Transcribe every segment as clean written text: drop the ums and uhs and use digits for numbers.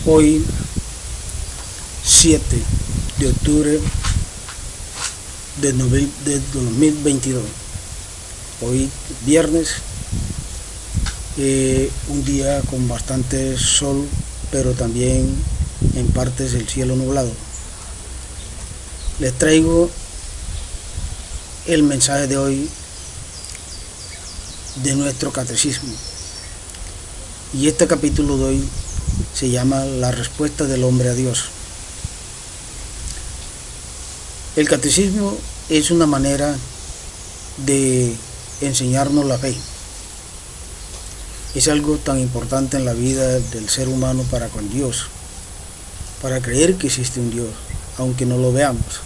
Hoy, 7 de octubre de 2022. Hoy, viernes, un día con bastante sol, pero también en partes el cielo nublado. Les traigo el mensaje de hoy de nuestro catecismo. Y este capítulo de hoy se llama La respuesta del hombre a Dios. El catecismo es una manera de enseñarnos la fe. Es algo tan importante en la vida del ser humano para con Dios, para creer que existe un Dios, aunque no lo veamos,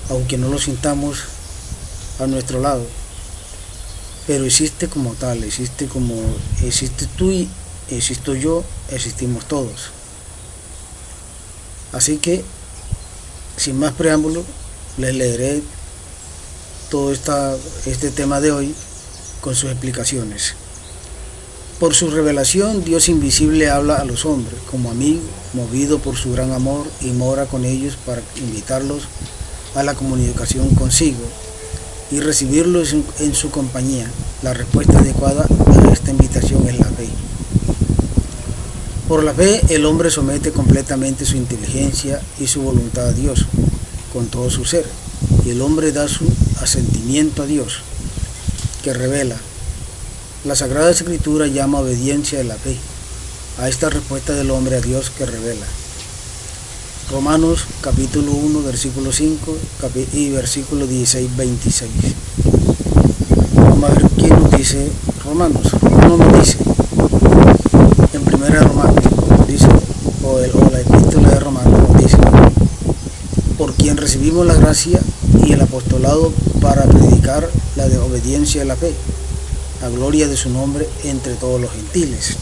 aunque no lo sintamos a nuestro lado, pero existe como tal, existe como existe tú y existo yo, existimos todos. Así que, sin más preámbulo, les leeré todo este tema de hoy con sus explicaciones. Por su revelación, Dios invisible habla a los hombres como amigo, movido por su gran amor, y mora con ellos para invitarlos a la comunicación consigo y recibirlos en su compañía. La respuesta adecuada a esta invitación es la fe. Por la fe, el hombre somete completamente su inteligencia y su voluntad a Dios, con todo su ser, y el hombre da su asentimiento a Dios, que revela. La Sagrada Escritura llama obediencia de la fe a esta respuesta del hombre a Dios que revela. Romanos capítulo 1, versículo 5 y versículo 16-26. Vamos a ver qué nos dice Romanos. ¿Cómo nos dice? En primera de Romanos dice, o la epístola de Romanos nos dice: por quien recibimos la gracia y el apostolado para predicar la de obediencia a la fe, a gloria de su nombre entre todos los gentiles.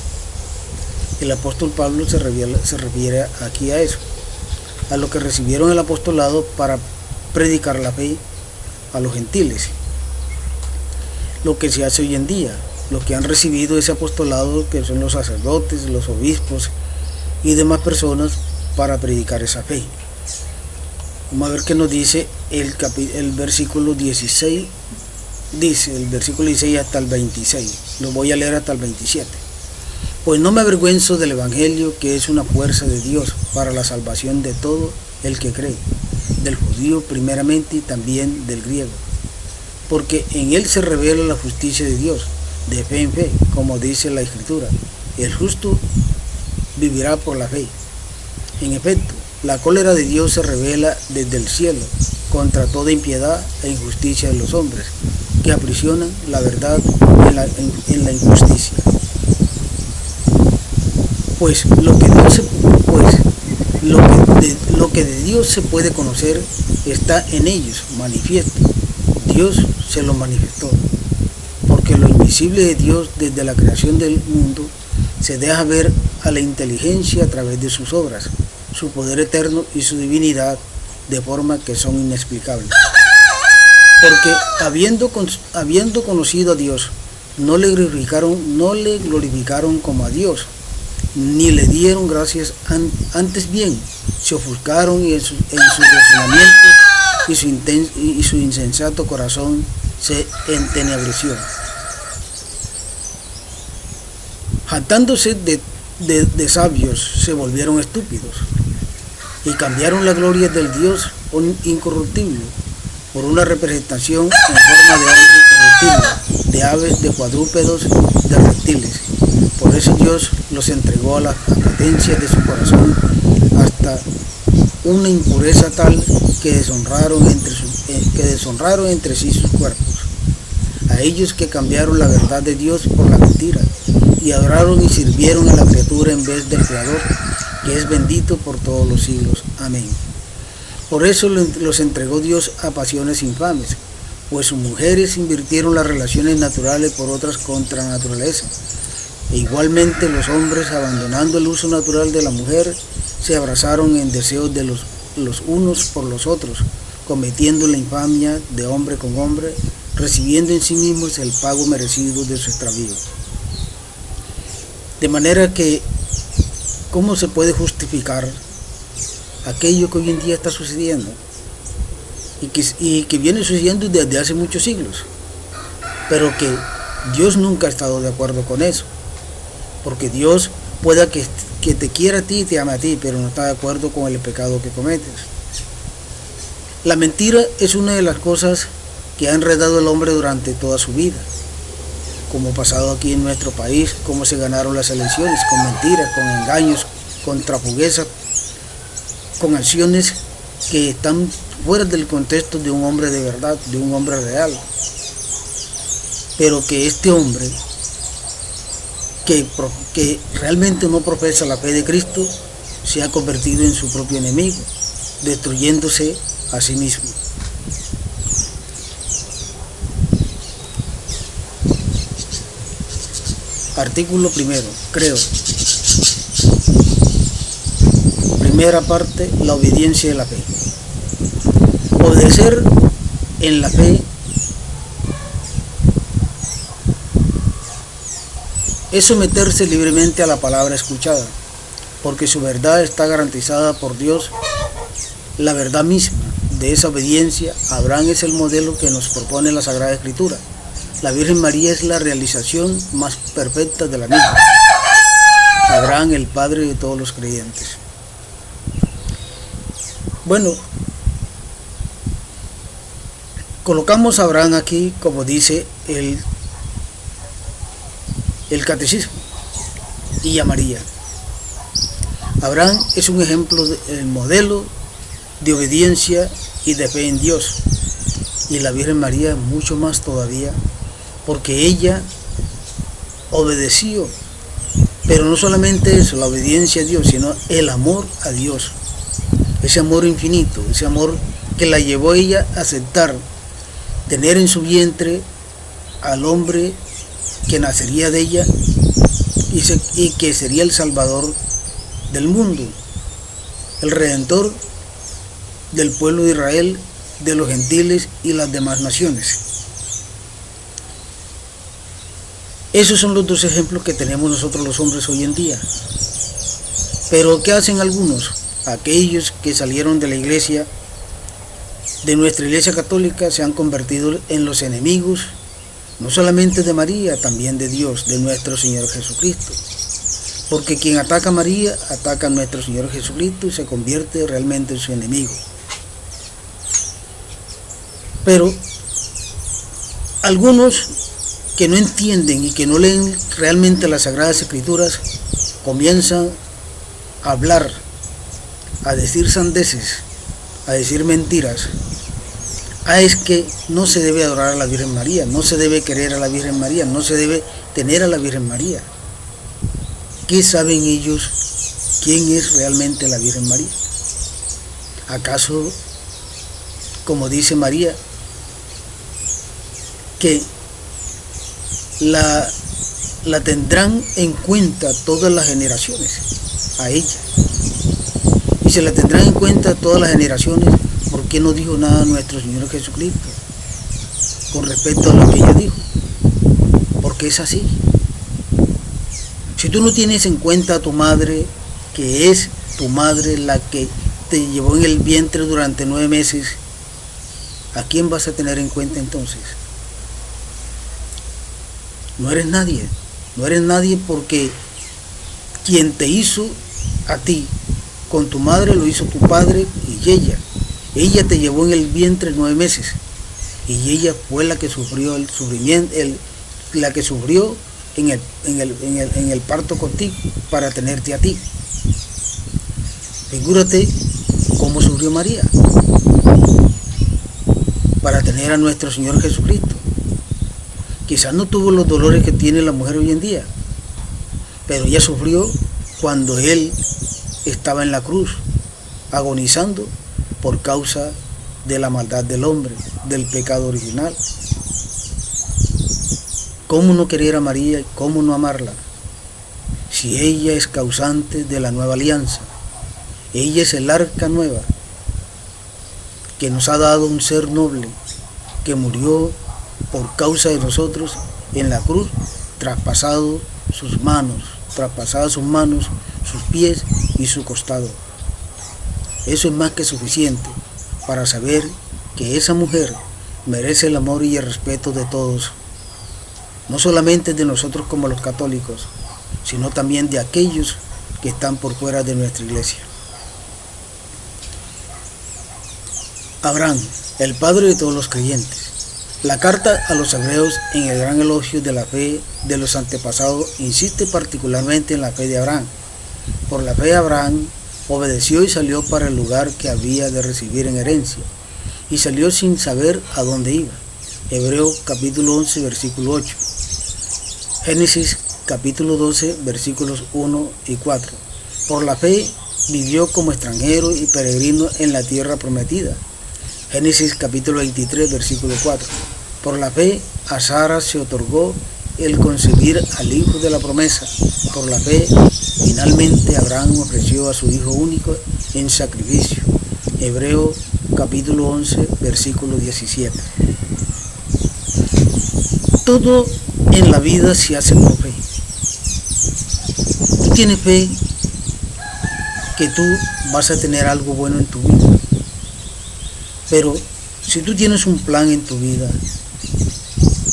El apóstol Pablo se refiere aquí a eso, a los que recibieron el apostolado para predicar la fe a los gentiles. Lo que se hace hoy en día, los que han recibido ese apostolado, que son los sacerdotes, los obispos y demás personas, para predicar esa fe. Vamos a ver qué nos dice el versículo 16. Dice el versículo 16 hasta el 26. Lo voy a leer hasta el 27. Pues no me avergüenzo del Evangelio, que es una fuerza de Dios para la salvación de todo el que cree, del judío primeramente y también del griego. Porque en él se revela la justicia de Dios, de fe en fe, como dice la Escritura: el justo vivirá por la fe. En efecto, la cólera de Dios se revela desde el cielo contra toda impiedad e injusticia de los hombres, que aprisionan la verdad en la injusticia. Pues lo que de Dios se puede conocer está en ellos, manifiesto. Dios se lo manifestó, porque lo invisible de Dios desde la creación del mundo se deja ver a la inteligencia a través de sus obras, su poder eterno y su divinidad, de forma que son inexplicables. Porque habiendo conocido a Dios, no le glorificaron como a Dios, ni le dieron gracias, antes bien se ofuscaron en su razonamiento, y su insensato corazón se entenebreció. Jactándose de sabios, se volvieron estúpidos, y cambiaron la gloria del Dios incorruptible por una representación en forma de hombre incorruptible, de aves, de cuadrúpedos, de reptiles. Por eso Dios los entregó a la apetencia de su corazón, hasta una impureza tal que deshonraron entre sí sus cuerpos. A ellos que cambiaron la verdad de Dios por la mentira, y adoraron y sirvieron a la criatura en vez del Creador, que es bendito por todos los siglos. Amén. Por eso los entregó Dios a pasiones infames, pues sus mujeres invirtieron las relaciones naturales por otras contra la naturaleza. E igualmente los hombres, abandonando el uso natural de la mujer, se abrazaron en deseos de los unos por los otros, cometiendo la infamia de hombre con hombre, recibiendo en sí mismos el pago merecido de su extravío. De manera que ¿cómo se puede justificar aquello que hoy en día está sucediendo y que viene sucediendo desde hace muchos siglos? Pero que Dios nunca ha estado de acuerdo con eso, porque Dios pueda que te quiera a ti y te ama a ti, pero no está de acuerdo con el pecado que cometes. La mentira es una de las cosas que ha enredado al hombre durante toda su vida, como ha pasado aquí en nuestro país, cómo se ganaron las elecciones, con mentiras, con engaños, con trafuguezas, con acciones que están fuera del contexto de un hombre de verdad, de un hombre real. Pero que este hombre, que realmente no profesa la fe de Cristo, se ha convertido en su propio enemigo, destruyéndose a sí mismo. Artículo primero, creo. Primera parte, la obediencia de la fe. Obedecer en la fe es someterse libremente a la palabra escuchada, porque su verdad está garantizada por Dios, la verdad misma. De esa obediencia, Abraham es el modelo que nos propone la Sagrada Escritura. La Virgen María es la realización más perfecta de la misma. Abraham, el padre de todos los creyentes. Bueno, colocamos a Abraham aquí, como dice el catecismo, y a María. Abraham es un ejemplo, el modelo de obediencia y de fe en Dios, y la Virgen María mucho más todavía, porque ella obedeció, pero no solamente eso, la obediencia a Dios, sino el amor a Dios, ese amor infinito, ese amor que la llevó a ella a aceptar tener en su vientre al hombre que nacería de ella y que sería el Salvador del mundo, el Redentor del pueblo de Israel, de los gentiles y las demás naciones. Esos son los dos ejemplos que tenemos nosotros los hombres hoy en día. Pero ¿qué hacen algunos? Aquellos que salieron de la iglesia, de nuestra iglesia católica, se han convertido en los enemigos, no solamente de María, también de Dios, de nuestro Señor Jesucristo. Porque quien ataca a María, ataca a nuestro Señor Jesucristo y se convierte realmente en su enemigo. Pero algunos que no entienden y que no leen realmente las Sagradas Escrituras, comienzan a hablar, a decir sandeces, a decir mentiras. Es que no se debe adorar a la Virgen María, no se debe querer a la Virgen María, no se debe tener a la Virgen María. ¿Qué saben ellos quién es realmente la Virgen María? ¿Acaso, como dice María, que la tendrán en cuenta todas las generaciones a ella? Y se la tendrán en cuenta todas las generaciones. ¿Por qué no dijo nada nuestro Señor Jesucristo con respecto a lo que ella dijo? Porque es así. Si tú no tienes en cuenta a tu madre, que es tu madre la que te llevó en el vientre durante 9 meses, ¿a quién vas a tener en cuenta entonces? No eres nadie. No eres nadie, porque quien te hizo a ti con tu madre lo hizo tu padre y ella. Ella te llevó en el vientre 9 meses y ella fue la que sufrió el sufrimiento, la que sufrió en el parto contigo para tenerte a ti. Figúrate cómo sufrió María para tener a nuestro Señor Jesucristo. Quizás no tuvo los dolores que tiene la mujer hoy en día, pero ella sufrió cuando Él estaba en la cruz, agonizando por causa de la maldad del hombre, del pecado original. ¿Cómo no querer a María y cómo no amarla? Si ella es causante de la nueva alianza, ella es el arca nueva, que nos ha dado un ser noble, que murió por causa de nosotros en la cruz, traspasado sus manos, traspasadas sus manos, sus pies y su costado. Eso es más que suficiente para saber que esa mujer merece el amor y el respeto de todos, no solamente de nosotros como los católicos, sino también de aquellos que están por fuera de nuestra iglesia. Abraham, el padre de todos los creyentes. La carta a los hebreos, en el gran elogio de la fe de los antepasados, insiste particularmente en la fe de Abraham. Por la fe Abraham obedeció y salió para el lugar que había de recibir en herencia, y salió sin saber a dónde iba. Hebreos capítulo 11, versículo 8. Génesis capítulo 12, versículos 1 y 4. Por la fe vivió como extranjero y peregrino en la tierra prometida. Génesis capítulo 23, versículo 4. Por la fe a Sara se otorgó el concebir al hijo de la promesa. Por la fe, finalmente Abraham ofreció a su hijo único en sacrificio. Hebreos capítulo 11, versículo 17. Todo en la vida se hace por fe. Tú tienes fe que tú vas a tener algo bueno en tu vida. Pero si tú tienes un plan en tu vida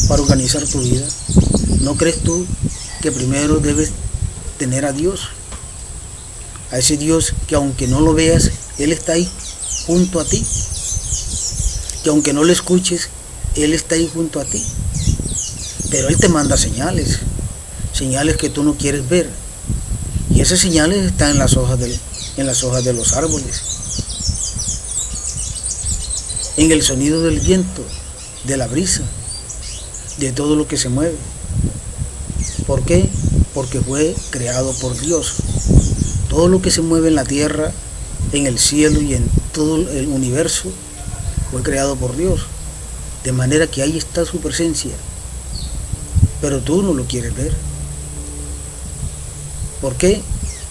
para organizar tu vida, ¿no crees tú que primero debes tener a Dios? A ese Dios que aunque no lo veas, Él está ahí junto a ti. Que aunque no lo escuches, Él está ahí junto a ti. Pero Él te manda señales, señales que tú no quieres ver. Y esas señales están en las hojas de los árboles, en el sonido del viento, de la brisa, de todo lo que se mueve. ¿Por qué? Porque fue creado por Dios. Todo lo que se mueve en la tierra, en el cielo y en todo el universo fue creado por Dios. De manera que ahí está su presencia. Pero tú no lo quieres ver. ¿Por qué?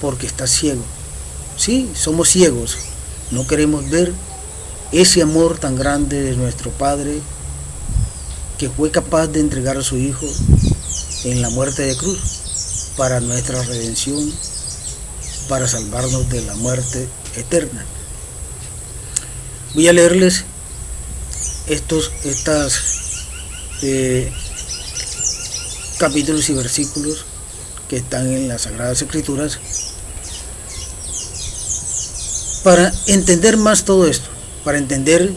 Porque estás ciego. Sí, somos ciegos. No queremos ver ese amor tan grande de nuestro Padre, que fue capaz de entregar a su Hijo en la muerte de cruz para nuestra redención, para salvarnos de la muerte eterna. Voy a leerles estos capítulos y versículos que están en las Sagradas Escrituras para entender más todo esto, para entender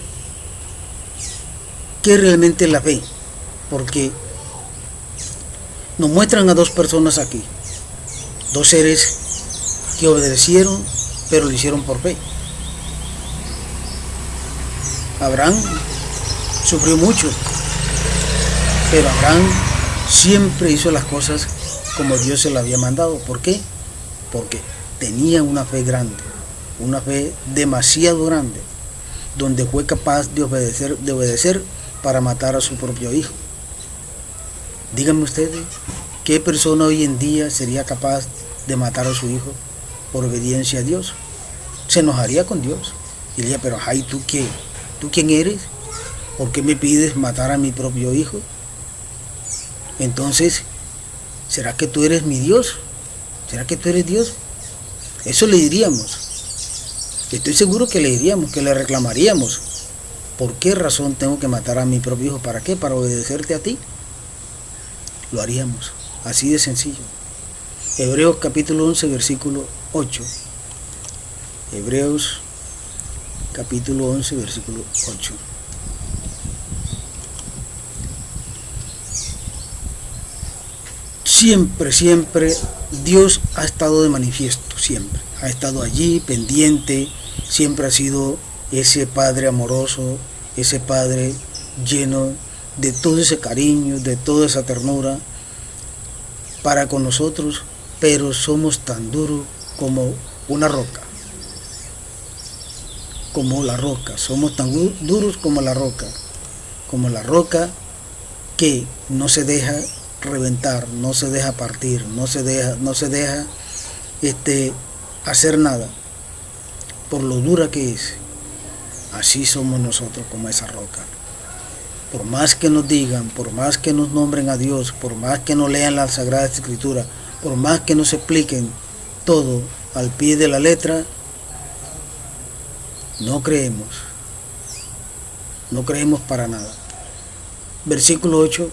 qué es realmente la fe, porque nos muestran a dos personas aquí, dos seres que obedecieron, pero lo hicieron por fe. Abraham sufrió mucho, pero Abraham siempre hizo las cosas como Dios se las había mandado. ¿Por qué? Porque tenía una fe grande, una fe demasiado grande, donde fue capaz de obedecer para matar a su propio hijo. Díganme ustedes, ¿qué persona hoy en día sería capaz de matar a su hijo por obediencia a Dios? Se enojaría con Dios y diría, pero ay, ¿tú qué? ¿Tú quién eres? ¿Por qué me pides matar a mi propio hijo? Entonces, ¿será que tú eres mi Dios? ¿Será que tú eres Dios? Eso le diríamos. Estoy seguro que le diríamos, que le reclamaríamos. ¿Por qué razón tengo que matar a mi propio hijo? ¿Para qué? ¿Para obedecerte a ti? Lo haríamos, así de sencillo. Hebreos capítulo 11, versículo 8. Hebreos capítulo 11, versículo 8. Siempre Dios ha estado de manifiesto, siempre. Ha estado allí, pendiente, siempre ha sido ese Padre amoroso, ese Padre lleno de todo ese cariño, de toda esa ternura para con nosotros, pero somos tan duros como una roca. Como la roca, somos tan duros como la roca que no se deja reventar, no se deja partir, no se deja hacer nada por lo dura que es. Así somos nosotros, como esa roca. Por más que nos digan, por más que nos nombren a Dios, por más que nos lean la Sagrada Escritura, por más que nos expliquen todo al pie de la letra, no creemos para nada. Versículo 8.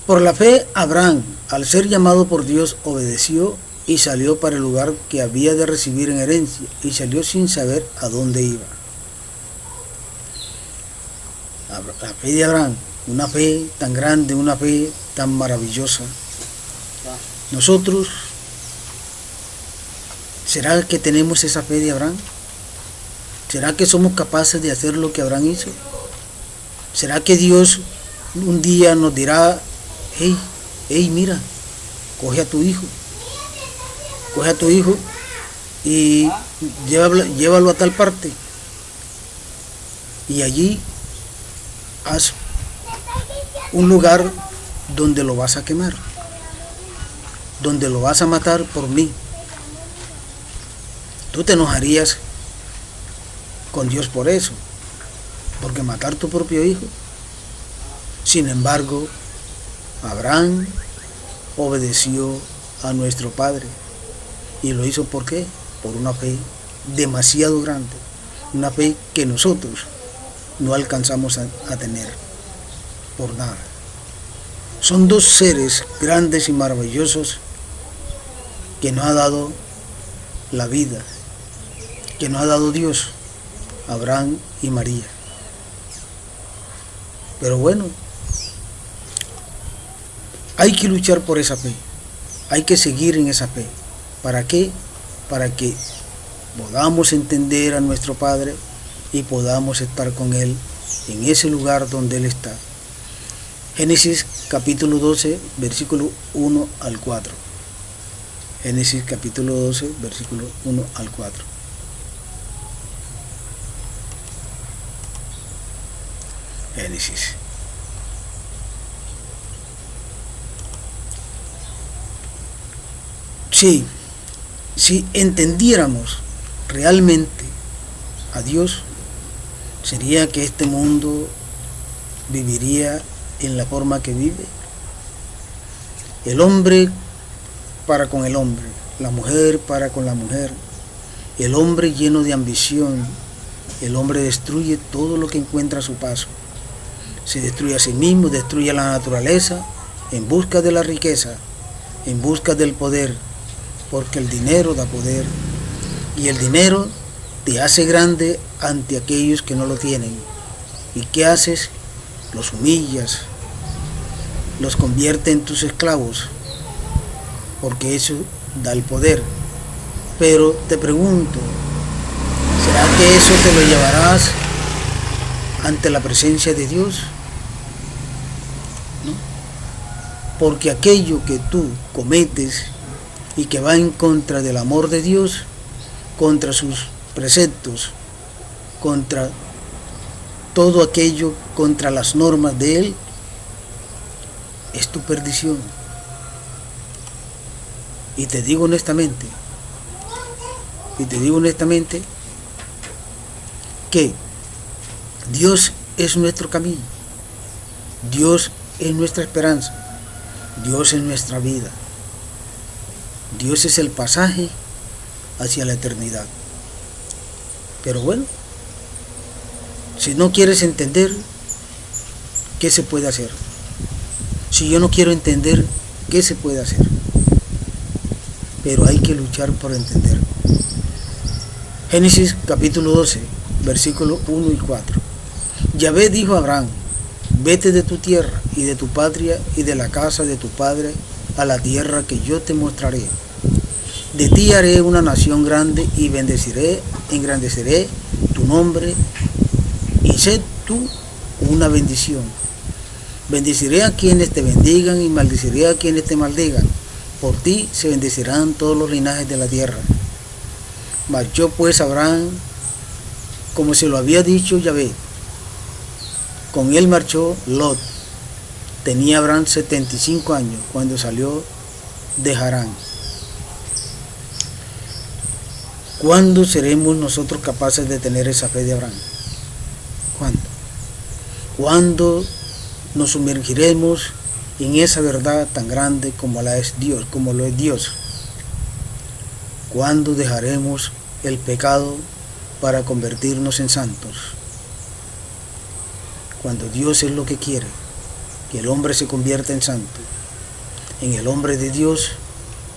Por la fe, Abraham, al ser llamado por Dios, obedeció y salió para el lugar que había de recibir en herencia, y salió sin saber a dónde iba. La fe de Abraham, una fe tan grande, una fe tan maravillosa. Nosotros, ¿será que tenemos esa fe de Abraham? ¿Será que somos capaces de hacer lo que Abraham hizo? ¿Será que Dios un día nos dirá, hey, mira, coge a tu hijo y llévalo a tal parte, y allí haz un lugar donde lo vas a quemar, donde lo vas a matar por mí? Tú te enojarías con Dios por eso, porque matar tu propio hijo. Sin embargo, Abraham obedeció a nuestro Padre, y lo hizo ¿por qué? Por una fe demasiado grande, una fe que nosotros no alcanzamos a tener por nada. Son dos seres grandes y maravillosos que nos ha dado la vida, que nos ha dado Dios, Abraham y María. Pero bueno, hay que luchar por esa fe, hay que seguir en esa fe. ¿Para qué? Para que podamos entender a nuestro Padre y podamos estar con Él en ese lugar donde Él está. Génesis capítulo 12, versículo 1 al 4. Génesis capítulo 12, versículo 1 al 4. Génesis. Sí, si entendiéramos realmente a Dios, sería que este mundo viviría en la forma que vive. El hombre para con el hombre, la mujer para con la mujer, el hombre lleno de ambición, el hombre destruye todo lo que encuentra a su paso. Se destruye a sí mismo, destruye a la naturaleza en busca de la riqueza, en busca del poder, porque el dinero da poder, y el dinero te hace grande ante aquellos que no lo tienen. ¿Y qué haces? Los humillas, los convierte en tus esclavos, porque eso da el poder. Pero te pregunto, ¿será que eso te lo llevarás ante la presencia de Dios? ¿No? Porque aquello que tú cometes y que va en contra del amor de Dios, contra sus preceptos, contra todo aquello, contra las normas de Él, es tu perdición. Y te digo honestamente, que Dios es nuestro camino, Dios es nuestra esperanza, Dios es nuestra vida, Dios es el pasaje hacia la eternidad. Pero bueno, si no quieres entender, ¿qué se puede hacer? Si yo no quiero entender, ¿qué se puede hacer? Pero hay que luchar por entender. Génesis capítulo 12, versículos 1 y 4. Yahvé dijo a Abraham: vete de tu tierra y de tu patria y de la casa de tu padre a la tierra que yo te mostraré. De ti haré una nación grande y engrandeceré tu nombre, y sé tú una bendición. Bendeciré a quienes te bendigan y maldeciré a quienes te maldigan. Por ti se bendecirán todos los linajes de la tierra. Marchó pues Abraham como se lo había dicho Yahvé. Con él marchó Lot. Tenía Abraham 75 años cuando salió de Harán. ¿Cuándo seremos nosotros capaces de tener esa fe de Abraham? ¿Cuándo? ¿Cuándo nos sumergiremos en esa verdad tan grande como lo es Dios. ¿Cuándo dejaremos el pecado para convertirnos en santos? Cuando Dios es lo que quiere, que el hombre se convierta en santo, en el hombre de Dios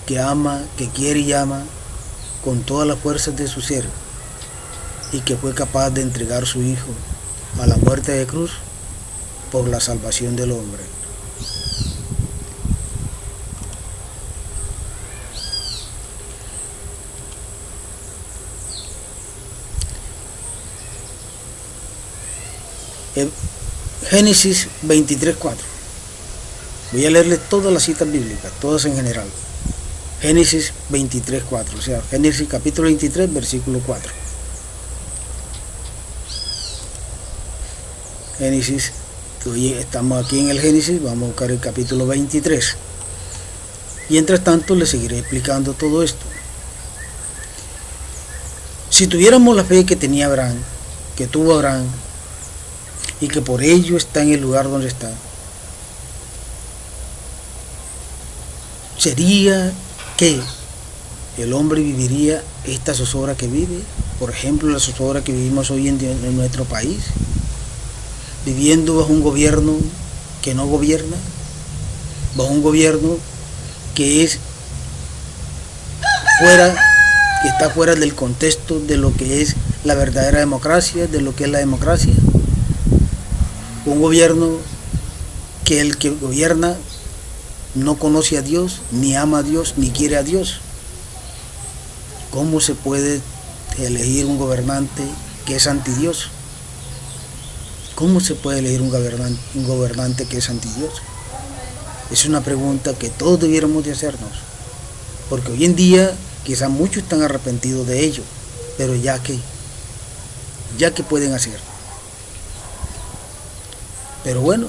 que ama, que quiere y ama con todas las fuerzas de su ser, y que fue capaz de entregar a su Hijo a la muerte de cruz por la salvación del hombre. Génesis 23:4. Voy a leerles todas las citas bíblicas, todas en general. Génesis 23:4, o sea, Génesis capítulo 23, versículo 4. Génesis, estamos aquí en el Génesis, vamos a buscar el capítulo 23. Y entre tanto les seguiré explicando todo esto. Si tuviéramos la fe que tenía Abraham, que tuvo Abraham, y que por ello está en el lugar donde está, sería que el hombre viviría esta zozobra que vive, por ejemplo la zozobra que vivimos hoy en nuestro país, viviendo bajo un gobierno que no gobierna, bajo un gobierno que está fuera del contexto de lo que es la verdadera democracia, de lo que es la democracia. Un gobierno que el que gobierna no conoce a Dios, ni ama a Dios, ni quiere a Dios. ¿Cómo se puede elegir un gobernante que es antidios? ¿Cómo se puede elegir un gobernante que es antidios? Es una pregunta que todos debiéramos de hacernos, porque hoy en día quizás muchos están arrepentidos de ello, pero ya que pueden hacer. Pero bueno,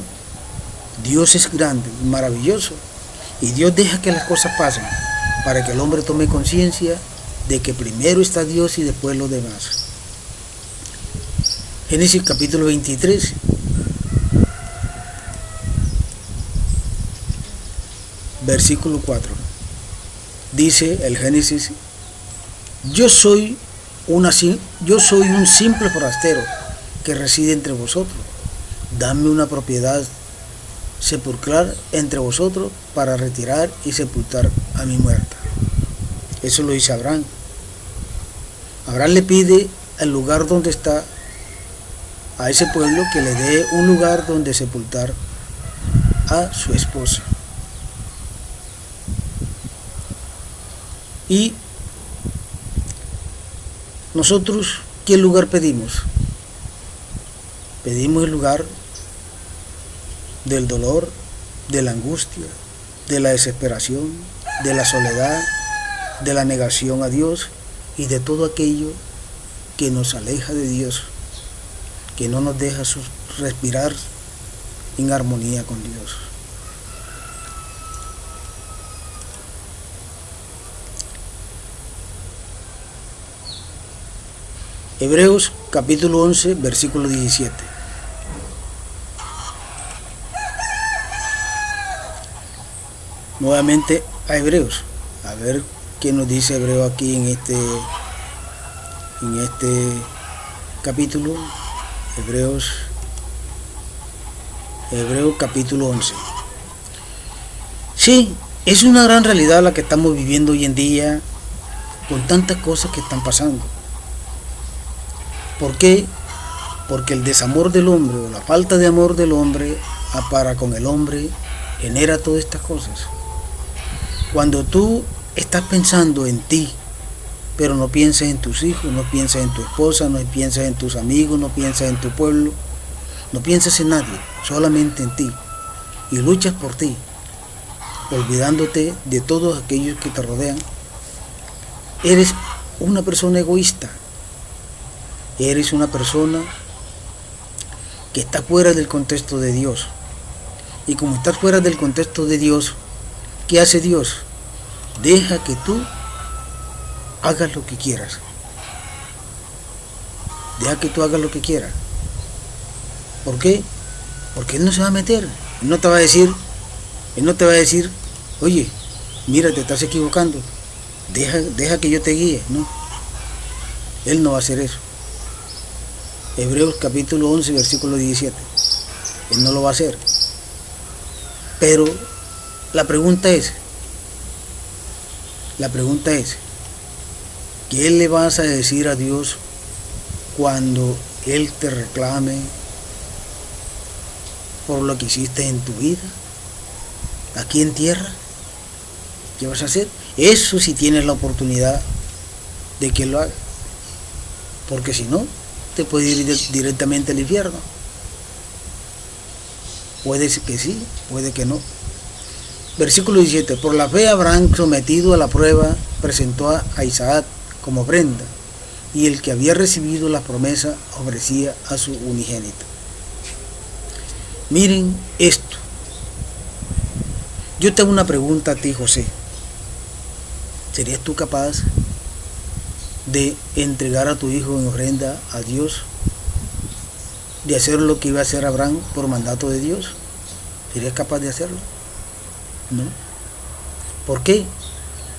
Dios es grande y maravilloso, y Dios deja que las cosas pasen para que el hombre tome conciencia de que primero está Dios y después los demás. Génesis capítulo 23. Versículo 4. Dice el Génesis: yo soy un simple forastero que reside entre vosotros. Dame una propiedad sepulcral entre vosotros para retirar y sepultar a mi muerta. Eso lo dice Abraham. Abraham le pide al lugar donde está, a ese pueblo, que le dé un lugar donde sepultar a su esposa. Y nosotros, ¿qué lugar pedimos? Pedimos el lugar del dolor, de la angustia, de la desesperación, de la soledad, de la negación a Dios y de todo aquello que nos aleja de Dios, que no nos deja respirar en armonía con Dios. Hebreos capítulo 11, versículo 17. Nuevamente a Hebreos, a ver qué nos dice Hebreo aquí en este capítulo. Hebreos capítulo 11. Sí, es una gran realidad la que estamos viviendo hoy en día, con tantas cosas que están pasando. ¿Por qué? Porque el desamor del hombre, o la falta de amor del hombre para con el hombre, genera todas estas cosas. Cuando tú estás pensando en ti, pero no piensas en tus hijos, no piensas en tu esposa, no piensas en tus amigos, no piensas en tu pueblo, no piensas en nadie, solamente en ti, y luchas por ti, olvidándote de todos aquellos que te rodean, eres una persona egoísta, eres una persona que está fuera del contexto de Dios. Y como estás fuera del contexto de Dios, ¿qué hace Dios? Deja que tú hagas lo que quieras. Deja que tú hagas lo que quieras. ¿Por qué? Porque Él no se va a meter. Él no te va a decir, Él no te va a decir, oye, mira, te estás equivocando, deja que yo te guíe. No, Él no va a hacer eso. Hebreos capítulo 11, versículo 17. Él no lo va a hacer. Pero la pregunta es, ¿qué le vas a decir a Dios cuando Él te reclame por lo que hiciste en tu vida, aquí en tierra? ¿Qué vas a hacer? Eso si tienes la oportunidad de que lo haga. Porque si no, te puede ir directamente al infierno. Puede que sí, puede que no. Versículo 17. Por la fe Abraham, sometido a la prueba, presentó a Isaac como ofrenda, y el que había recibido la promesa ofrecía a su unigénito. Miren esto. Yo te hago una pregunta a ti, José. ¿Serías tú capaz de entregar a tu hijo en ofrenda a Dios? ¿De hacer lo que iba a hacer Abraham por mandato de Dios? ¿Serías capaz de hacerlo? No. ¿Por qué?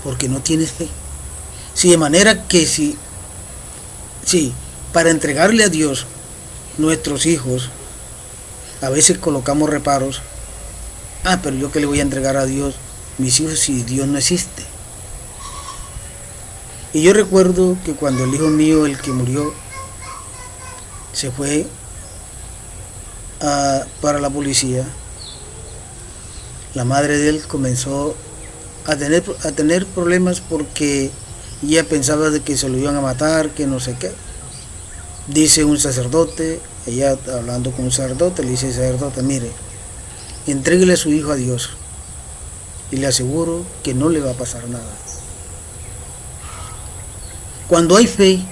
Porque no tienes fe. Si de manera que si para entregarle a Dios nuestros hijos, a veces colocamos reparos. Pero yo que le voy a entregar a Dios mis hijos si Dios no existe. Y yo recuerdo que cuando el hijo mío, el que murió, se fue para la policía, la madre de él comenzó a tener problemas porque ella pensaba de que se lo iban a matar, que no sé qué. Dice un sacerdote, ella hablando con un sacerdote, le dice al sacerdote, mire, entréguele a su hijo a Dios y le aseguro que no le va a pasar nada. Cuando hay fe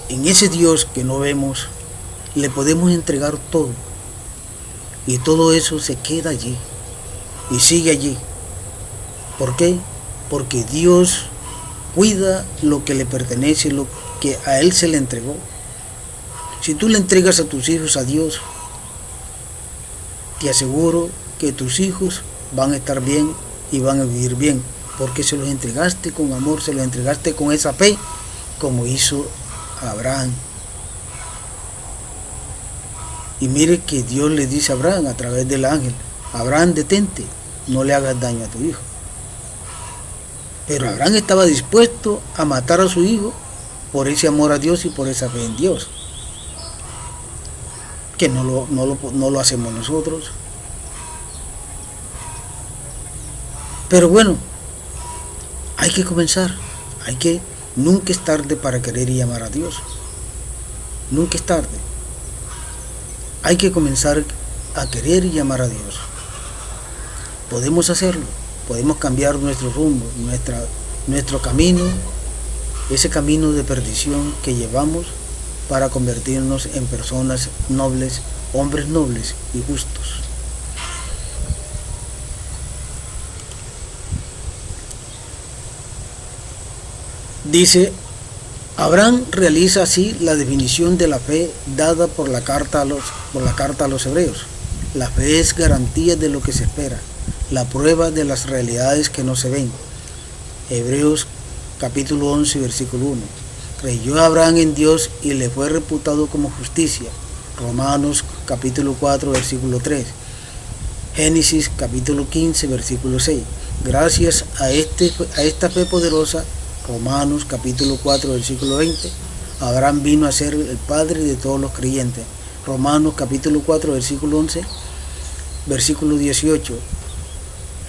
en ese Dios que no vemos, le podemos entregar todo y todo eso se queda allí y sigue allí. ¿Por qué? Porque Dios cuida lo que le pertenece, lo que a Él se le entregó. Si tú le entregas a tus hijos a Dios, te aseguro que tus hijos van a estar bien y van a vivir bien, porque se los entregaste con amor, se los entregaste con esa fe, como hizo Abraham. Y mire que Dios le dice a Abraham a través del ángel, Abraham, detente, no le hagas daño a tu hijo. Pero Abraham estaba dispuesto a matar a su hijo por ese amor a Dios y por esa fe en Dios, que no lo hacemos nosotros. Pero bueno, hay que comenzar, nunca es tarde para querer y amar a Dios, nunca es tarde. Hay que comenzar a querer y amar a Dios. Podemos hacerlo, podemos cambiar nuestro rumbo, nuestro camino, ese camino de perdición que llevamos para convertirnos en personas nobles, hombres nobles y justos. Dice, Abraham realiza así la definición de la fe dada por la carta a los hebreos. La fe es garantía de lo que se espera, la prueba de las realidades que no se ven. Hebreos capítulo 11, versículo 1. Creyó Abraham en Dios y le fue reputado como justicia. Romanos capítulo 4, versículo 3. Génesis capítulo 15, versículo 6. Gracias a esta fe poderosa, Romanos capítulo 4, versículo 20, Abraham vino a ser el padre de todos los creyentes. Romanos capítulo 4, versículo 11, versículo 18.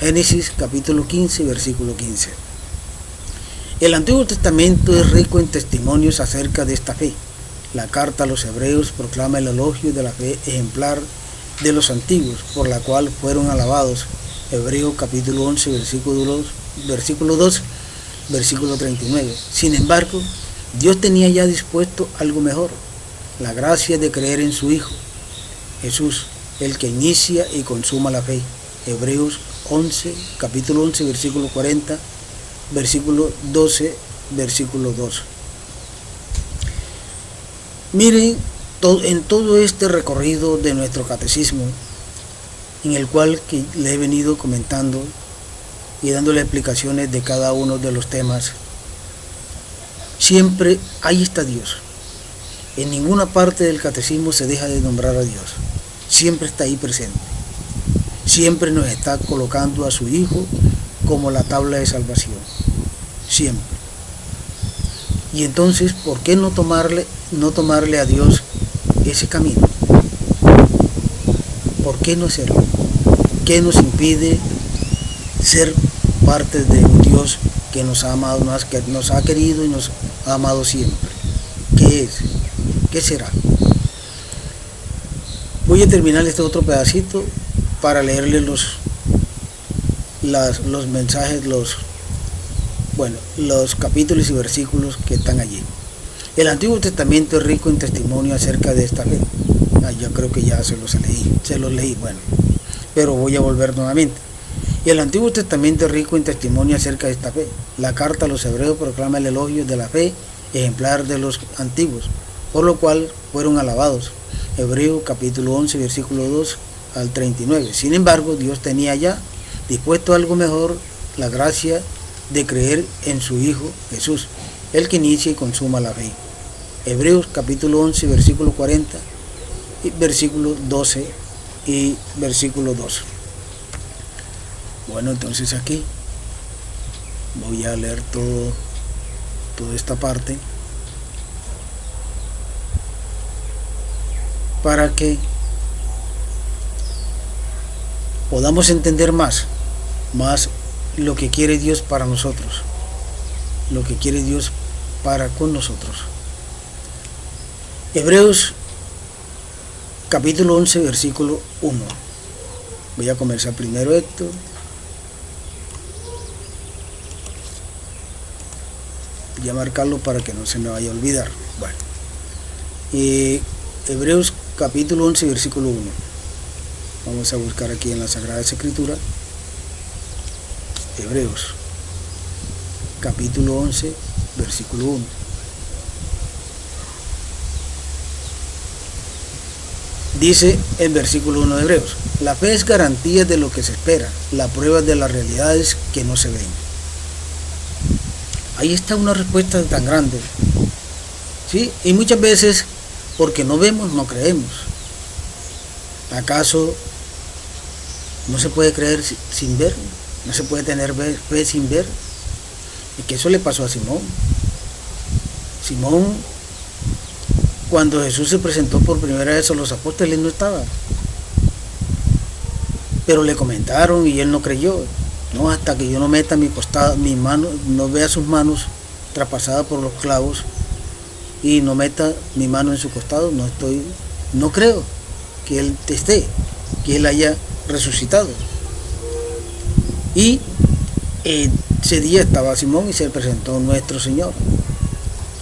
Génesis capítulo 15, versículo 15. El Antiguo Testamento es rico en testimonios acerca de esta fe. La carta a los hebreos proclama el elogio de la fe ejemplar de los antiguos, por la cual fueron alabados. Hebreos capítulo 11, versículo 2, versículo 39. Sin embargo, Dios tenía ya dispuesto algo mejor, la gracia de creer en su Hijo, Jesús, el que inicia y consuma la fe. Hebreos 11, capítulo 11, versículo 40, versículo 12, versículo 2. Miren, en todo este recorrido de nuestro catecismo, en el cual que le he venido comentando y dándole explicaciones de cada uno de los temas. Siempre ahí está Dios. En ninguna parte del catecismo se deja de nombrar a Dios. Siempre está ahí presente. Siempre nos está colocando a su Hijo como la tabla de salvación. Siempre. Y entonces, ¿por qué no tomarle a Dios ese camino? ¿Por qué no hacerlo? ¿Qué nos impide ser parte de un Dios que nos ha amado, que nos ha querido y nos ha amado siempre? ¿Qué es? ¿Qué será? Voy a terminar este otro pedacito para leerles los mensajes, los capítulos y versículos que están allí. El Antiguo Testamento es rico en testimonio acerca de esta fe. Yo creo que ya se los leí, pero voy a volver nuevamente. Y el Antiguo Testamento es rico en testimonio acerca de esta fe. La carta a los hebreos proclama el elogio de la fe ejemplar de los antiguos, por lo cual fueron alabados. Hebreos capítulo 11, versículo 2 al 39. Sin embargo, Dios tenía ya dispuesto algo mejor, la gracia de creer en su Hijo Jesús, el que inicia y consuma la fe. Hebreos capítulo 11, versículo 40, y versículo 12 y versículo 2. Bueno, entonces aquí voy a leer toda esta parte para que podamos entender más lo que quiere Dios para nosotros, lo que quiere Dios para con nosotros. Hebreos capítulo 11, versículo 1. Voy a comenzar primero esto. Voy a marcarlo para que no se me vaya a olvidar. Hebreos capítulo 11, versículo 1. Vamos a buscar aquí en la Sagrada Escritura. Hebreos capítulo 11, versículo 1. Dice el versículo 1 de Hebreos: la fe es garantía de lo que se espera, la prueba de las realidades que no se ven. Ahí está una respuesta tan grande, ¿sí? Y muchas veces, porque no vemos, no creemos. ¿Acaso no se puede creer sin ver? ¿No se puede tener fe sin ver? Y que eso le pasó a Simón. Simón, cuando Jesús se presentó por primera vez a los apóstoles, no estaba. Pero le comentaron y él no creyó. No, hasta que yo no meta mi mano, no vea sus manos traspasadas por los clavos y no meta mi mano en su costado, no creo que él esté, que él haya resucitado. Y ese día estaba Simón y se presentó nuestro Señor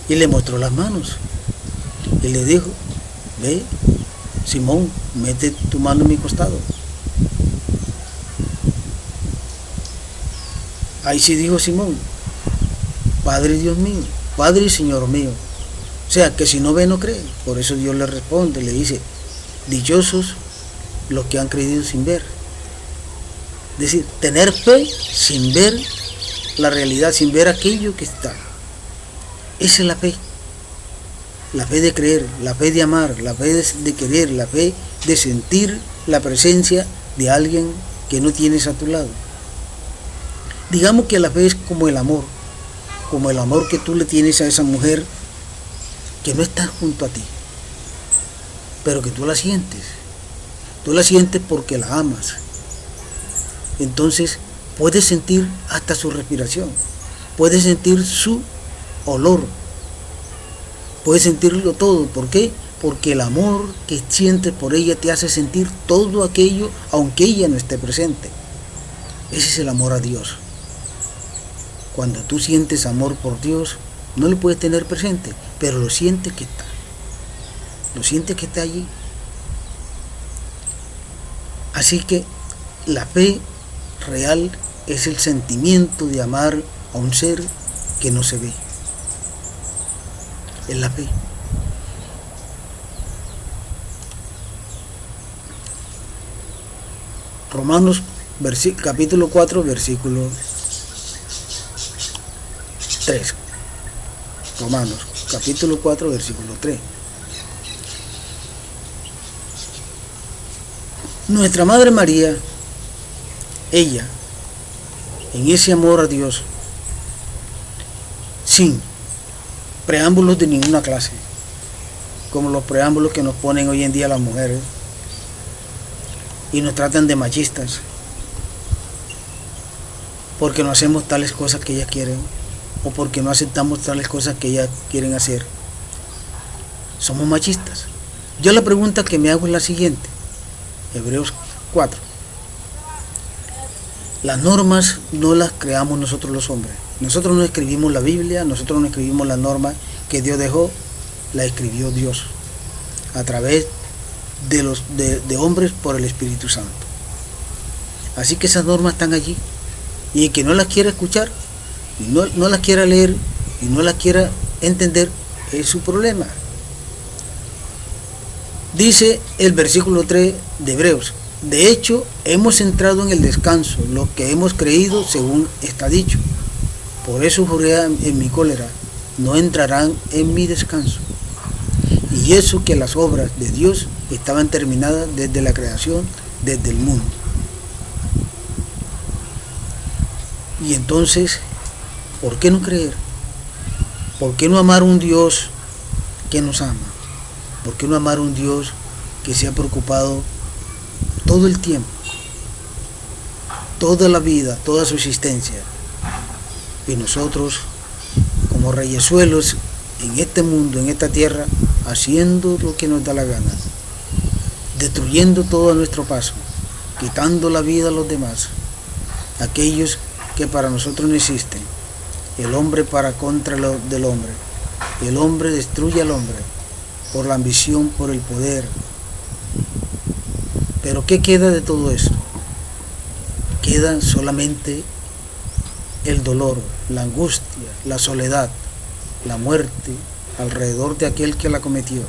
y le mostró las manos y le dijo: ve, Simón, mete tu mano en mi costado. Ahí sí dijo Simón: Padre Dios mío, Padre y Señor mío. O sea, que si no ve, no cree. Por eso Dios le responde, le dice: dichosos los que han creído sin ver. Es decir, tener fe sin ver la realidad, sin ver aquello que está. Esa es la fe. La fe de creer, la fe de amar, la fe de querer, la fe de sentir la presencia de alguien que no tienes a tu lado. Digamos que la fe es como el amor que tú le tienes a esa mujer que no está junto a ti, pero que tú la sientes porque la amas. Entonces puedes sentir hasta su respiración, puedes sentir su olor, puedes sentirlo todo. ¿Por qué? Porque el amor que sientes por ella te hace sentir todo aquello, aunque ella no esté presente. Ese es el amor a Dios. Cuando tú sientes amor por Dios, no lo puedes tener presente, pero lo sientes que está. Lo sientes que está allí. Así que la fe real es el sentimiento de amar a un ser que no se ve. Es la fe. Romanos capítulo 4, versículo 3. Romanos capítulo 4, versículo 3. Nuestra Madre María, ella, en ese amor a Dios, sin preámbulos de ninguna clase, como los preámbulos que nos ponen hoy en día las mujeres y nos tratan de machistas porque no hacemos tales cosas que ellas quieren o porque no aceptamos tales cosas que ellas quieren hacer. Somos machistas. Yo la pregunta que me hago es la siguiente. Hebreos 4. Las normas no las creamos nosotros los hombres. Nosotros no escribimos la Biblia, nosotros no escribimos las normas que Dios dejó, la escribió Dios a través de hombres por el Espíritu Santo. Así que esas normas están allí, y el que no las quiera escuchar y no las quiera leer y no las quiera entender es su problema. Dice el versículo 3 de Hebreos: de hecho hemos entrado en el descanso, lo que hemos creído según está dicho. Por eso juré en mi cólera, no entrarán en mi descanso. Y eso que las obras de Dios estaban terminadas desde la creación, desde el mundo. Y entonces, ¿por qué no creer? ¿Por qué no amar a un Dios que nos ama? ¿Por qué no amar a un Dios que se ha preocupado todo el tiempo, toda la vida, toda su existencia? Y nosotros, como reyesuelos en este mundo, en esta tierra, haciendo lo que nos da la gana, destruyendo todo a nuestro paso, quitando la vida a los demás, aquellos que para nosotros no existen. El hombre para contra del hombre. El hombre destruye al hombre por la ambición, por el poder. Pero ¿qué queda de todo eso? Queda solamente el dolor, la angustia, la soledad, la muerte alrededor de aquel que la cometió.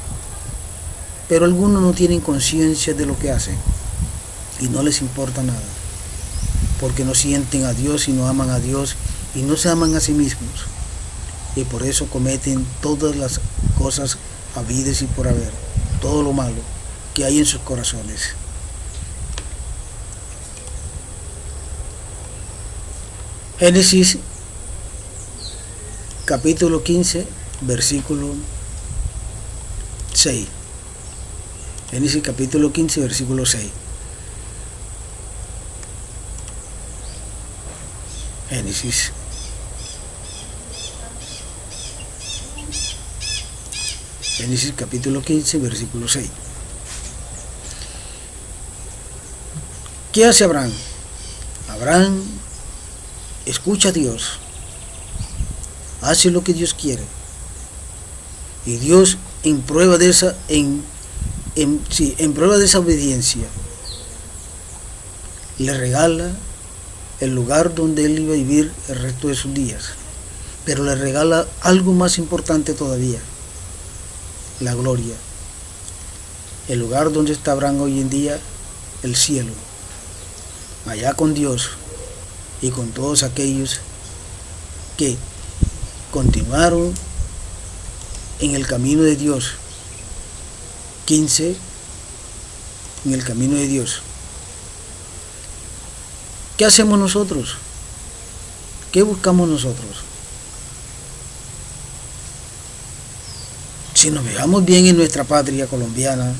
Pero algunos no tienen conciencia de lo que hacen y no les importa nada, porque no sienten a Dios y no aman a Dios y no se aman a sí mismos, y por eso cometen todas las cosas habidas y por haber, todo lo malo que hay en sus corazones. Génesis capítulo 15, versículo 6. Génesis capítulo 15, versículo 6. Génesis. Génesis capítulo 15, versículo 6. ¿Qué hace Abraham? Abraham escucha a Dios, hace lo que Dios quiere, y Dios en prueba de esa obediencia le regala el lugar donde él iba a vivir el resto de sus días, pero le regala algo más importante todavía: la gloria. El lugar donde está Abraham hoy en día, el cielo, allá con Dios y con todos aquellos que continuaron en el camino de Dios. 15, en el camino de Dios. ¿Qué hacemos nosotros? ¿Qué buscamos nosotros? Si nos fijamos bien en nuestra patria colombiana,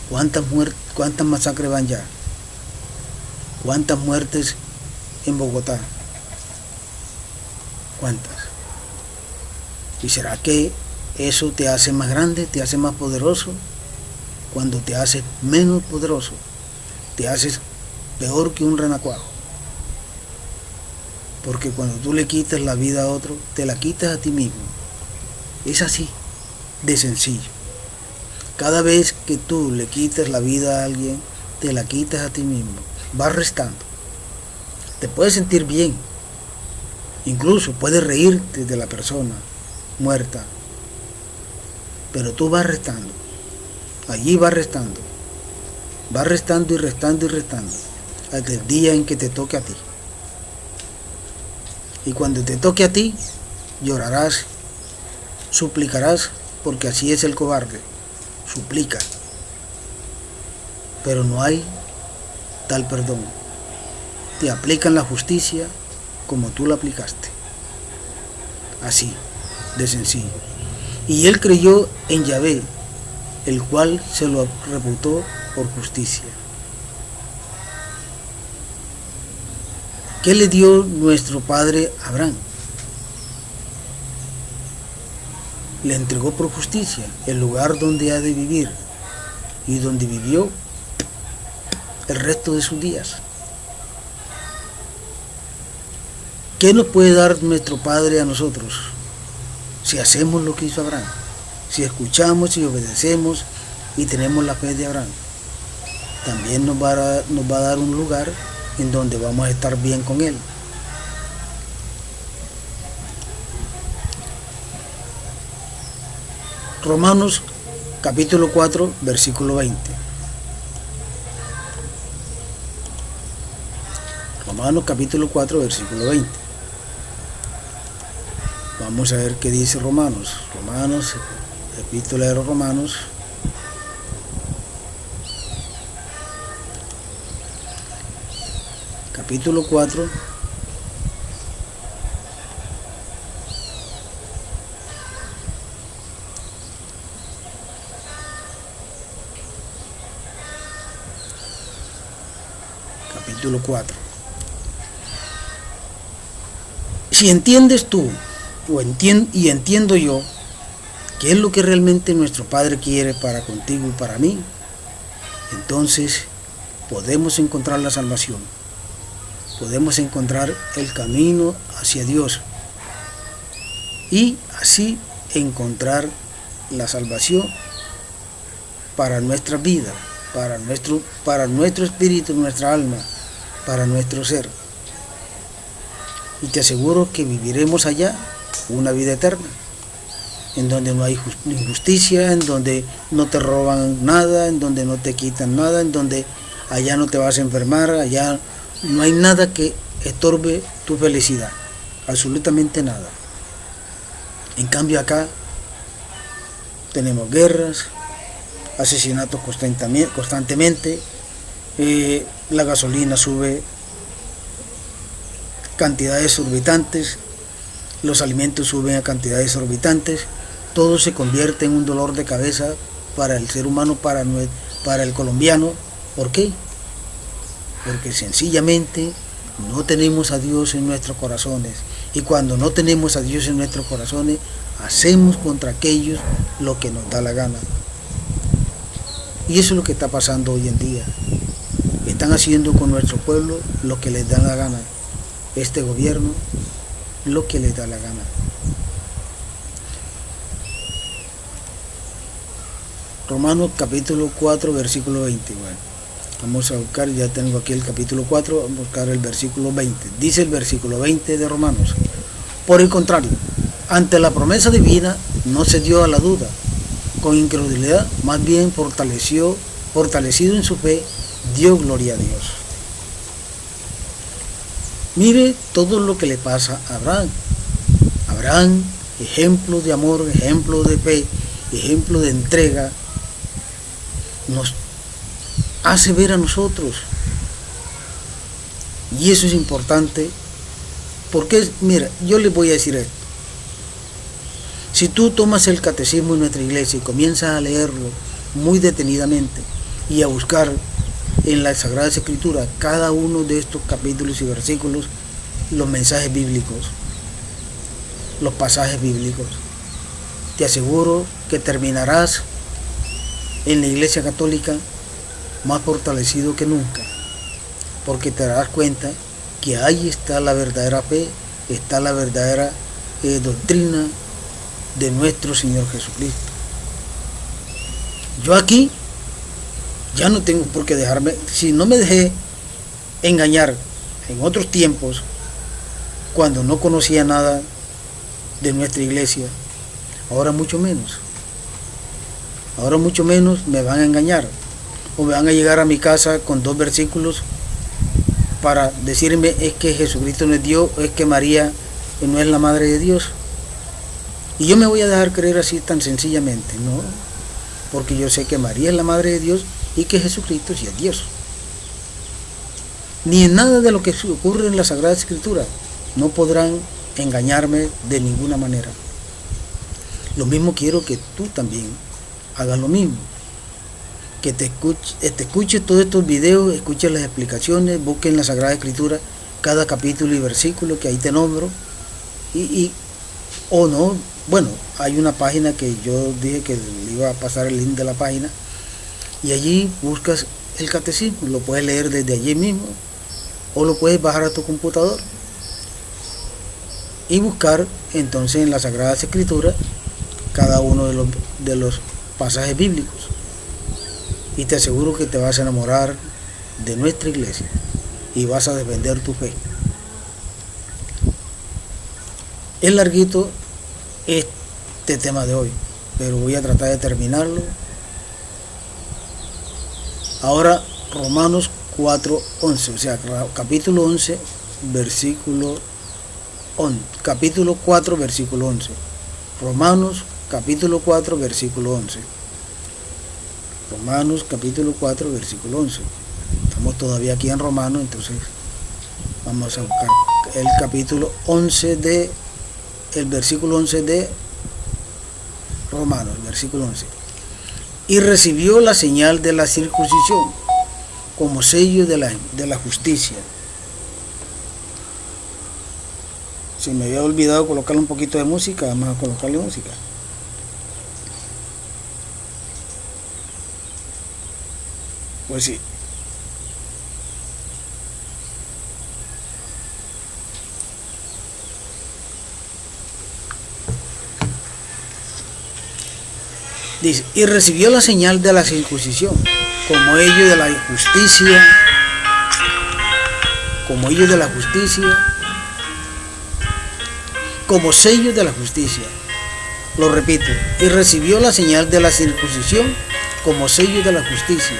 ¿cuántas masacres van ya? ¿Cuántas muertes en Bogotá? ¿Cuántas? ¿Y será que eso te hace más grande, te hace más poderoso? Cuando te haces menos poderoso, te haces peor que un renacuajo. Porque cuando tú le quitas la vida a otro, te la quitas a ti mismo. Es así, de sencillo. Cada vez que tú le quitas la vida a alguien, te la quitas a ti mismo. Vas restando. Te puedes sentir bien. Incluso puedes reírte de la persona muerta. Pero tú vas restando. Allí vas restando. Va restando y restando y restando hasta el día en que te toque a ti. Y cuando te toque a ti, llorarás, suplicarás, porque así es el cobarde, suplica, pero no hay tal perdón. Te aplican la justicia como tú la aplicaste. Así, de sencillo. Y él creyó en Yahvé, el cual se lo reputó por justicia. ¿Qué le dio nuestro padre Abraham? Le entregó por justicia el lugar donde ha de vivir y donde vivió el resto de sus días. ¿Qué nos puede dar nuestro Padre a nosotros si hacemos lo que hizo Abraham? Si escuchamos y obedecemos y tenemos la fe de Abraham. También nos va a dar un lugar en donde vamos a estar bien con Él. Romanos capítulo 4, versículo 20. Romanos capítulo 4, versículo 20. Vamos a ver qué dice Romanos. Romanos, epístola de los Romanos. Capítulo 4. Capítulo 4. Si entiendes tú, y entiendo yo, qué es lo que realmente nuestro Padre quiere para contigo y para mí, entonces podemos encontrar la salvación. Podemos encontrar el camino hacia Dios y así encontrar la salvación para nuestra vida, para nuestro espíritu, nuestra alma, para nuestro ser. Y te aseguro que viviremos allá una vida eterna, en donde no hay injusticia, en donde no te roban nada, en donde no te quitan nada, en donde allá no te vas a enfermar, allá no hay nada que estorbe tu felicidad, absolutamente nada. En cambio acá tenemos guerras, asesinatos constantemente, la gasolina sube cantidades exorbitantes, los alimentos suben a cantidades exorbitantes, todo se convierte en un dolor de cabeza para el ser humano, para el colombiano. ¿Por qué? Porque sencillamente no tenemos a Dios en nuestros corazones, y cuando no tenemos a Dios en nuestros corazones, hacemos contra aquellos lo que nos da la gana. Y eso es lo que está pasando hoy en día. Están haciendo con nuestro pueblo lo que les da la gana. Este gobierno, lo que les da la gana. Romanos capítulo 4, versículo 20. Bueno, vamos a buscar, ya tengo aquí el capítulo 4, vamos a buscar el versículo 20. Dice el versículo 20 de Romanos: por el contrario, ante la promesa divina no se dio a la duda, con incredulidad, más bien fortalecido en su fe, dio gloria a Dios. Mire todo lo que le pasa a Abraham. Abraham, ejemplo de amor, ejemplo de fe, ejemplo de entrega, nos hace ver a nosotros. Y eso es importante, porque, mira, yo les voy a decir esto. Si tú tomas el catecismo en nuestra iglesia y comienzas a leerlo muy detenidamente y a buscar en las Sagradas Escrituras cada uno de estos capítulos y versículos, los mensajes bíblicos, los pasajes bíblicos, te aseguro que terminarás en la Iglesia Católica más fortalecido que nunca, porque te darás cuenta que ahí está la verdadera fe, está la verdadera doctrina de nuestro Señor Jesucristo. Yo aquí ya no tengo por qué dejarme, si no me dejé engañar en otros tiempos, cuando no conocía nada de nuestra iglesia, ahora mucho menos me van a engañar, o me van a llegar a mi casa con 2 versículos para decirme es que Jesucristo no es Dios, o es que María no es la madre de Dios. Y yo me voy a dejar creer así tan sencillamente, ¿no? Porque yo sé que María es la madre de Dios y que Jesucristo sí es Dios. Ni en nada de lo que ocurre en la Sagrada Escritura no podrán engañarme de ninguna manera. Lo mismo quiero que tú también hagas lo mismo. Que te escuches todos estos videos, escuches las explicaciones, busques en la Sagrada Escritura cada capítulo y versículo que ahí te nombro. O no, bueno, hay una página que yo dije que le iba a pasar el link de la página, y allí buscas el catecismo, lo puedes leer desde allí mismo, o lo puedes bajar a tu computador y buscar entonces en las Sagradas Escrituras cada uno de los pasajes bíblicos, y te aseguro que te vas a enamorar de nuestra iglesia y vas a defender tu fe. Es larguito este tema de hoy, pero voy a tratar de terminarlo. Ahora Romanos 4:11, o sea, capítulo 11, versículo 11, capítulo 4, versículo 11. Romanos capítulo 4, versículo 11. Romanos capítulo 4, versículo 11. Estamos todavía aquí en Romanos, entonces vamos a buscar el capítulo 11 el versículo 11 de Romanos, versículo 11. Y recibió la señal de la circuncisión como sello de la justicia. Si me había olvidado colocarle un poquito de música, vamos a colocarle música. Pues sí. Dice, y recibió la señal de la circuncisión, como ello de la justicia, como ello de la justicia, como sello de la justicia. Lo repito, y recibió la señal de la circuncisión, como sello de la justicia,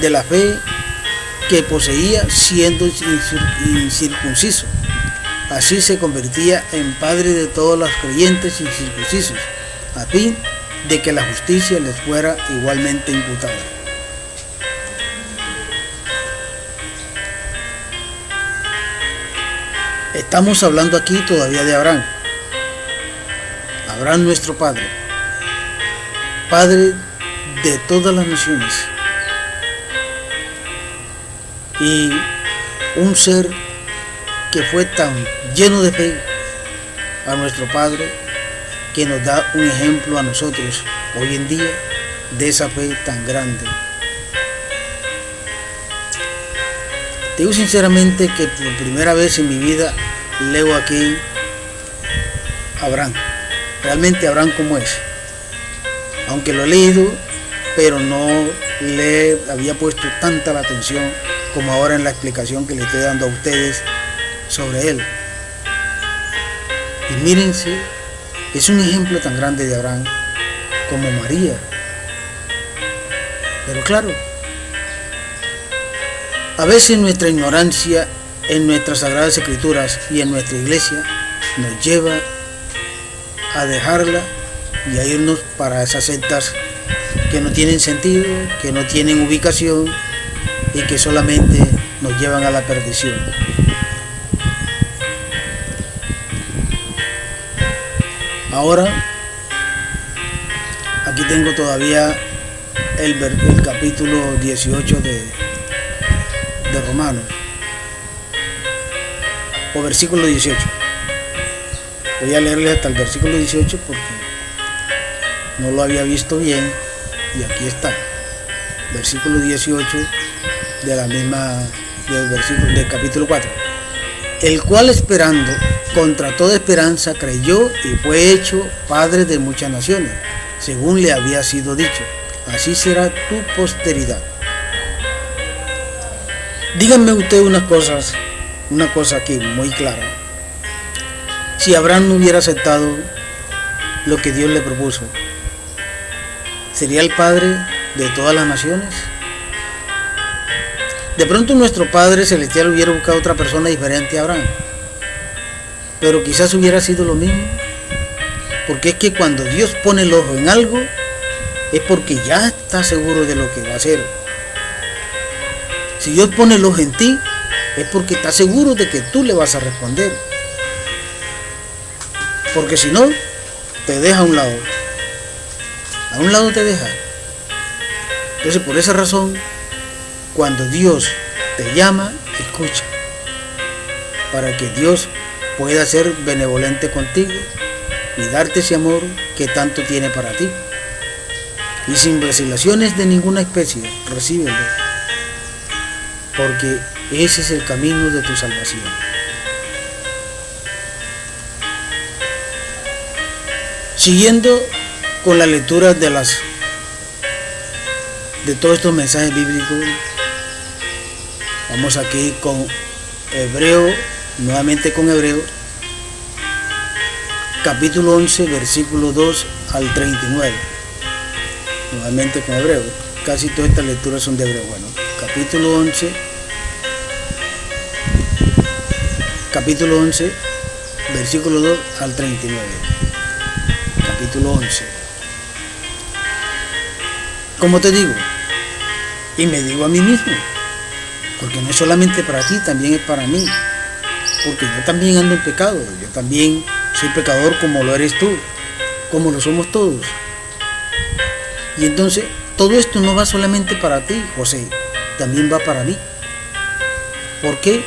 de la fe que poseía siendo incircunciso. Así se convertía en padre de todos los creyentes incircuncisos, a fin de que la justicia les fuera igualmente imputada. Estamos hablando aquí todavía de Abraham. Abraham, nuestro padre, padre de todas las naciones, y un ser que fue tan lleno de fe a nuestro padre, que nos da un ejemplo a nosotros hoy en día de esa fe tan grande. Te digo sinceramente que por primera vez en mi vida leo aquí Abraham, realmente Abraham como es, aunque lo he leído, pero no le había puesto tanta la atención como ahora en la explicación que le estoy dando a ustedes sobre él. Y mírense, es un ejemplo tan grande de Abraham como María. Pero claro, a veces nuestra ignorancia en nuestras Sagradas Escrituras y en nuestra iglesia nos lleva a dejarla y a irnos para esas sectas que no tienen sentido, que no tienen ubicación y que solamente nos llevan a la perdición. Ahora, aquí tengo todavía el capítulo 18 de Romanos, o versículo 18. Voy a leerles hasta el versículo 18 porque no lo había visto bien, y aquí está, versículo 18 de la misma, del capítulo 4. El cual, esperando contra toda esperanza, creyó y fue hecho padre de muchas naciones, según le había sido dicho, así será tu posteridad. Díganme usted una cosa aquí muy clara. Si Abraham no hubiera aceptado lo que Dios le propuso, ¿sería el padre de todas las naciones? De pronto nuestro Padre Celestial hubiera buscado otra persona diferente a Abraham, pero quizás hubiera sido lo mismo, porque es que cuando Dios pone el ojo en algo, es porque ya está seguro de lo que va a hacer. Si Dios pone el ojo en ti, es porque está seguro de que tú le vas a responder. Porque si no, te deja a un lado. A un lado te deja. Entonces, por esa razón, cuando Dios te llama, escucha. Para que Dios pueda ser benevolente contigo y darte ese amor que tanto tiene para ti. Y sin vacilaciones de ninguna especie, recíbelo. Porque ese es el camino de tu salvación. Siguiendo con la lectura de todos estos mensajes bíblicos, vamos aquí con Hebreo, nuevamente con Hebreo, capítulo 11, versículo 2 al 39. Nuevamente con Hebreo, casi todas estas lecturas son de Hebreo. Bueno, capítulo 11, versículo 2 al 39. Capítulo 11. Como te digo, y me digo a mí mismo, porque no es solamente para ti, también es para mí, porque yo también ando en pecado, yo también soy pecador como lo eres tú, como lo somos todos. Y entonces, todo esto no va solamente para ti, José, también va para mí. ¿Por qué?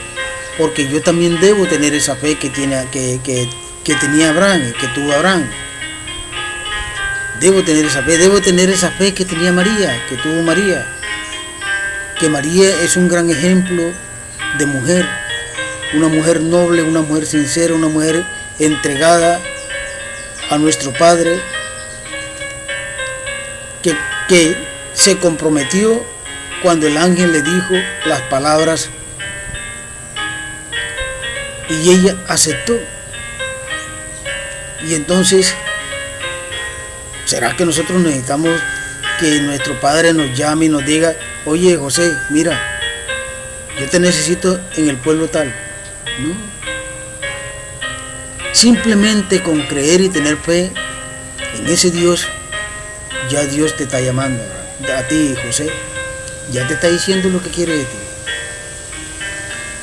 Porque yo también debo tener esa fe que tenía Abraham, que tuvo Abraham. Debo tener esa fe que tenía María, que tuvo María. Que María es un gran ejemplo de mujer, una mujer noble, una mujer sincera, una mujer entregada a nuestro Padre, que se comprometió cuando el ángel le dijo las palabras y ella aceptó. Y entonces, ¿será que nosotros necesitamos que nuestro Padre nos llame y nos diga: oye, José, mira, yo te necesito en el pueblo tal? No. Simplemente con creer y tener fe en ese Dios, ya Dios te está llamando a ti, José. Ya te está diciendo lo que quiere de ti.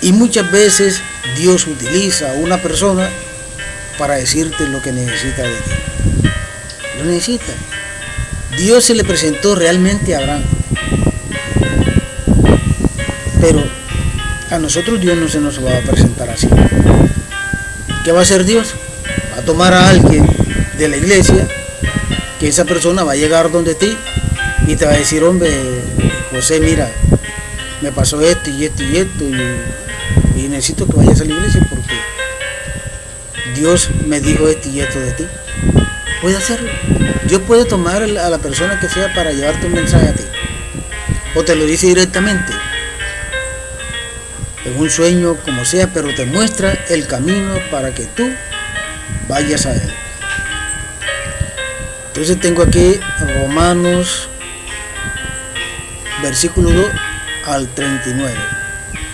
Y muchas veces Dios utiliza a una persona para decirte lo que necesita de ti. Lo necesita. Dios se le presentó realmente a Abraham. Pero a nosotros Dios no se nos va a presentar así. ¿Qué va a hacer Dios? Va a tomar a alguien de la iglesia, que esa persona va a llegar donde ti y te va a decir: hombre, José, mira, me pasó esto y esto y esto, y necesito que vayas a la iglesia porque Dios me dijo esto y esto de ti. Puede hacerlo. Dios puede tomar a la persona que sea para llevarte un mensaje a ti, o te lo dice directamente en un sueño, como sea, pero te muestra el camino para que tú vayas a él. Entonces tengo aquí Romanos, versículo 2 al 39.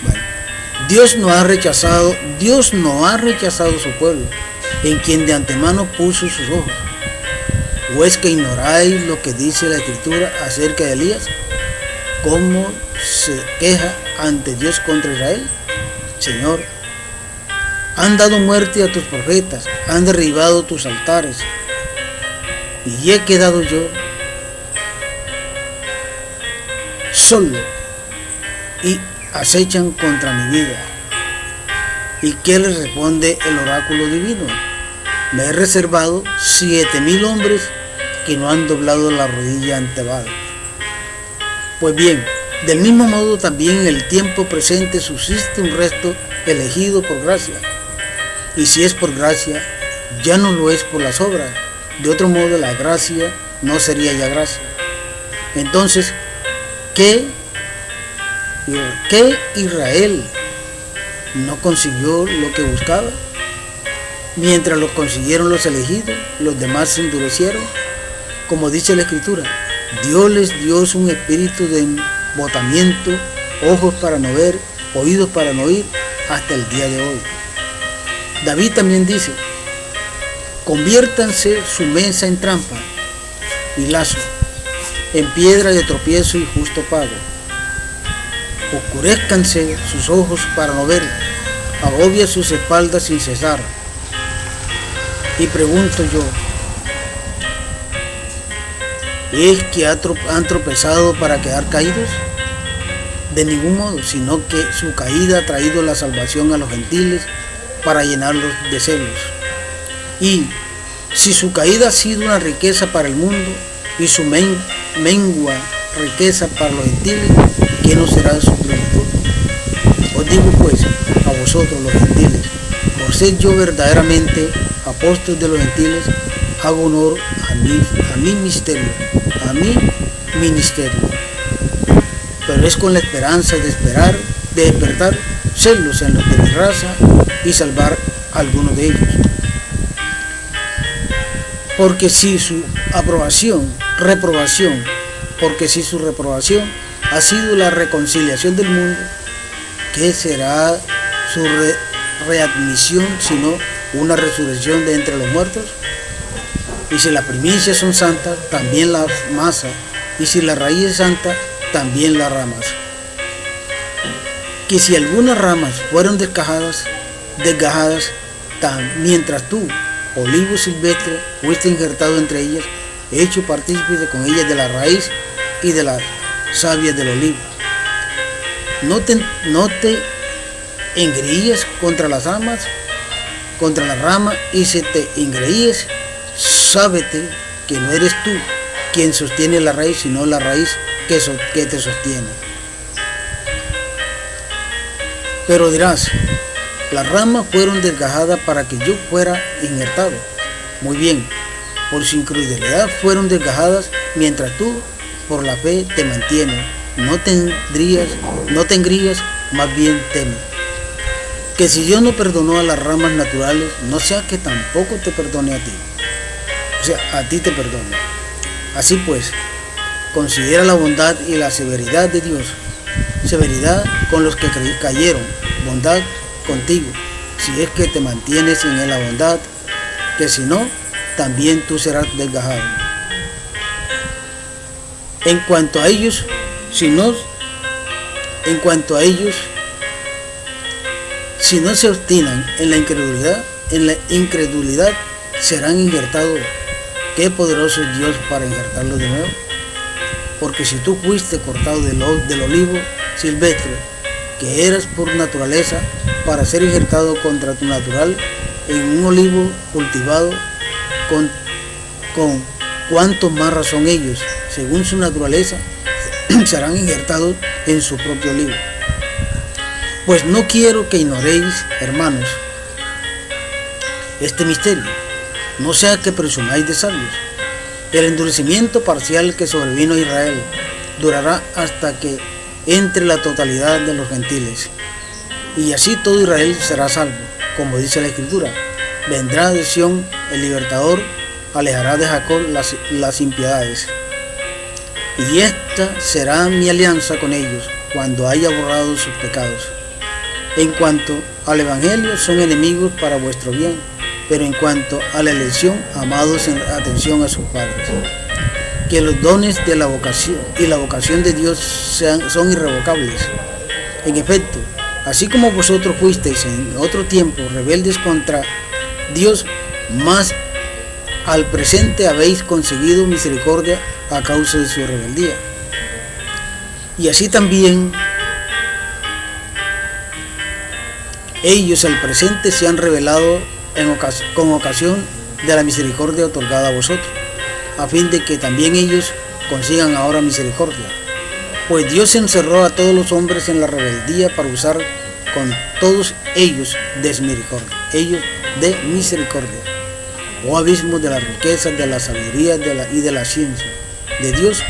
Bueno, Dios no ha rechazado su pueblo, en quien de antemano puso sus ojos. ¿O es que ignoráis lo que dice la Escritura acerca de Elías? ¿Cómo se queja ante Dios contra Israel? Señor, han dado muerte a tus profetas, han derribado tus altares, y he quedado yo solo, y acechan contra mi vida. ¿Y qué les responde el oráculo divino? Me he reservado 7,000 hombres que no han doblado la rodilla ante Baal. Pues bien, del mismo modo también en el tiempo presente subsiste un resto elegido por gracia. Y si es por gracia, ya no lo es por las obras. De otro modo, la gracia no sería ya gracia. Entonces, ¿qué Israel no consiguió lo que buscaba? Mientras lo consiguieron los elegidos, los demás se endurecieron. Como dice la Escritura, Dios les dio un espíritu de embotamiento ojos para no ver, oídos para no oír, hasta el día de hoy. David también dice: conviértanse su mesa en trampa y lazo, en piedra de tropiezo y justo pago. Oscurezcanse sus ojos para no ver, agobia sus espaldas sin cesar. Y pregunto yo, ¿es que han tropezado para quedar caídos? De ningún modo, sino que su caída ha traído la salvación a los gentiles para llenarlos de celos. Y si su caída ha sido una riqueza para el mundo y su mengua riqueza para los gentiles, ¿qué no será de su plenitud? Os digo pues a vosotros los gentiles, por ser yo verdaderamente apóstol de los gentiles, hago honor a mi ministerio, pero es con la esperanza de despertar celos en los de mi raza y salvar a algunos de ellos. Porque si su reprobación ha sido la reconciliación del mundo, ¿qué será su readmisión sino una resurrección de entre los muertos? Y si las primicias son santas, también la masa, y si la raíz es santa, también las ramas. Que si algunas ramas fueron desgajadas, mientras tú, olivo silvestre, fuiste injertado entre ellas, hecho partícipe con ellas de la raíz y de las savias del olivo. No te engreíes contra las ramas, y si te engreíes, sábete que no eres tú quien sostiene la raíz, sino la raíz que te sostiene. Pero dirás, las ramas fueron desgajadas para que yo fuera injertado. Muy bien, por su incredulidad fueron desgajadas, mientras tú por la fe te mantienes. No te engrías, más bien teme. Que si Dios no perdonó a las ramas naturales, no sea que tampoco te perdone a ti. O sea, a ti te perdona. Así pues, considera la bondad y la severidad de Dios. Severidad con los que cayeron, bondad contigo, si es que te mantienes en la bondad, que si no, también tú serás desgajado. En cuanto a ellos, si no se obstinan en la incredulidad, serán injertados. Qué poderoso es Dios para injertarlos de nuevo. Porque si tú fuiste cortado del olivo silvestre, que eras por naturaleza, para ser injertado contra tu natural en un olivo cultivado, con cuanto más razón ellos, según su naturaleza, serán injertados en su propio olivo. Pues no quiero que ignoréis, hermanos, este misterio, no sea que presumáis de sabios. El endurecimiento parcial que sobrevino a Israel durará hasta que entre la totalidad de los gentiles, y así todo Israel será salvo, como dice la Escritura. Vendrá de Sión el libertador, alejará de Jacob las impiedades. Y esta será mi alianza con ellos, cuando haya borrado sus pecados. En cuanto al Evangelio, son enemigos para vuestro bien, pero en cuanto a la elección, amados en atención a sus padres. Que los dones de la vocación y la vocación de Dios son irrevocables. En efecto, así como vosotros fuisteis en otro tiempo rebeldes contra Dios, más al presente habéis conseguido misericordia a causa de su rebeldía. Y así también ellos al presente se han revelado con ocasión de la misericordia otorgada a vosotros, a fin de que también ellos consigan ahora misericordia. Pues Dios encerró a todos los hombres en la rebeldía para usar con todos ellos de misericordia. Oh abismo de la riqueza, de la sabiduría y de la ciencia de Dios,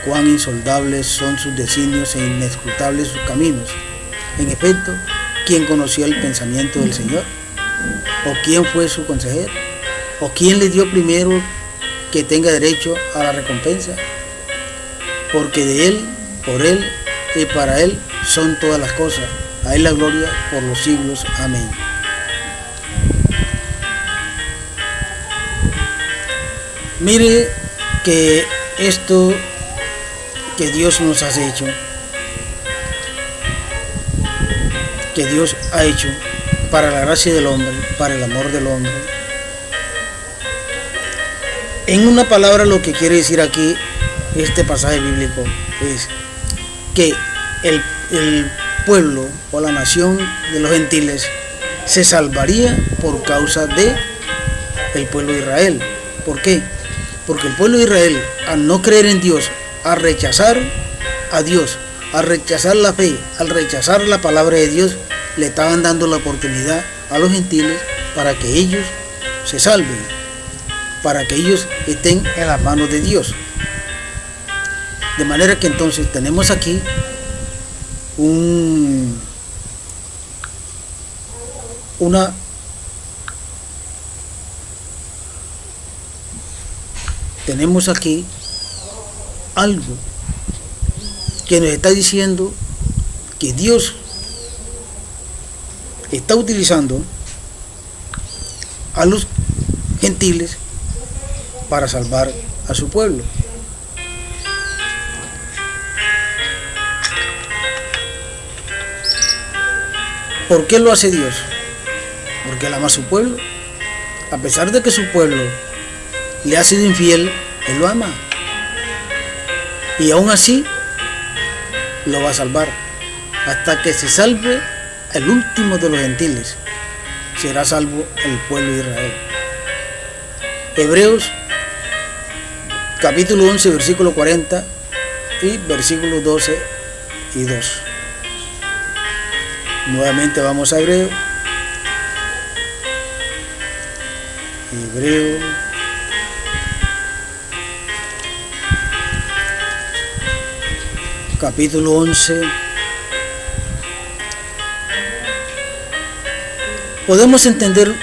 cuán insondables son sus designios e inescrutables sus caminos. En efecto, ¿quién conoció el pensamiento del Señor? ¿O quién fue su consejero? ¿O quién le dio primero que tenga derecho a la recompensa? Porque de Él, por Él y para Él son todas las cosas. A Él la gloria por los siglos. Amén. Mire que esto que Dios nos ha hecho, que Dios ha hecho para la gracia del hombre, para el amor del hombre. En una palabra, lo que quiere decir aquí este pasaje bíblico es que el pueblo o la nación de los gentiles se salvaría por causa de el pueblo de Israel. ¿Por qué? Porque el pueblo de Israel, al no creer en Dios, al rechazar a Dios, al rechazar la fe, al rechazar la palabra de Dios, le estaban dando la oportunidad a los gentiles para que ellos se salven, para que ellos estén en las manos de Dios. De manera que entonces tenemos aquí tenemos aquí algo que nos está diciendo que Dios está utilizando a los gentiles para salvar a su pueblo. ¿Por qué lo hace Dios? Porque Él ama a su pueblo. A pesar de que su pueblo le ha sido infiel, Él lo ama. Y aún así lo va a salvar. Hasta que se salve el último de los gentiles, será salvo el pueblo de Israel. Hebreos capítulo 11, versículo 40 y versículos 12 y 2. Nuevamente vamos a Hebreos. Capítulo 11. Podemos entender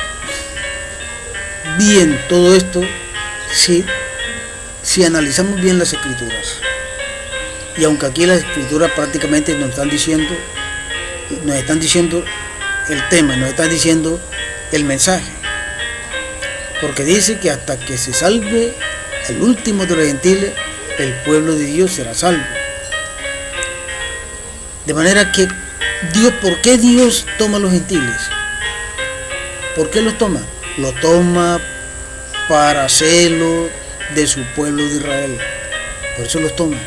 bien todo esto si analizamos bien las escrituras. Y aunque aquí las escrituras prácticamente nos están diciendo el tema, nos están diciendo el mensaje. Porque dice que hasta que se salve el último de los gentiles, el pueblo de Dios será salvo. De manera que Dios, ¿por qué Dios toma a los gentiles? ¿Por qué los toma? Los toma para hacerlo de su pueblo de Israel. Por eso los toma,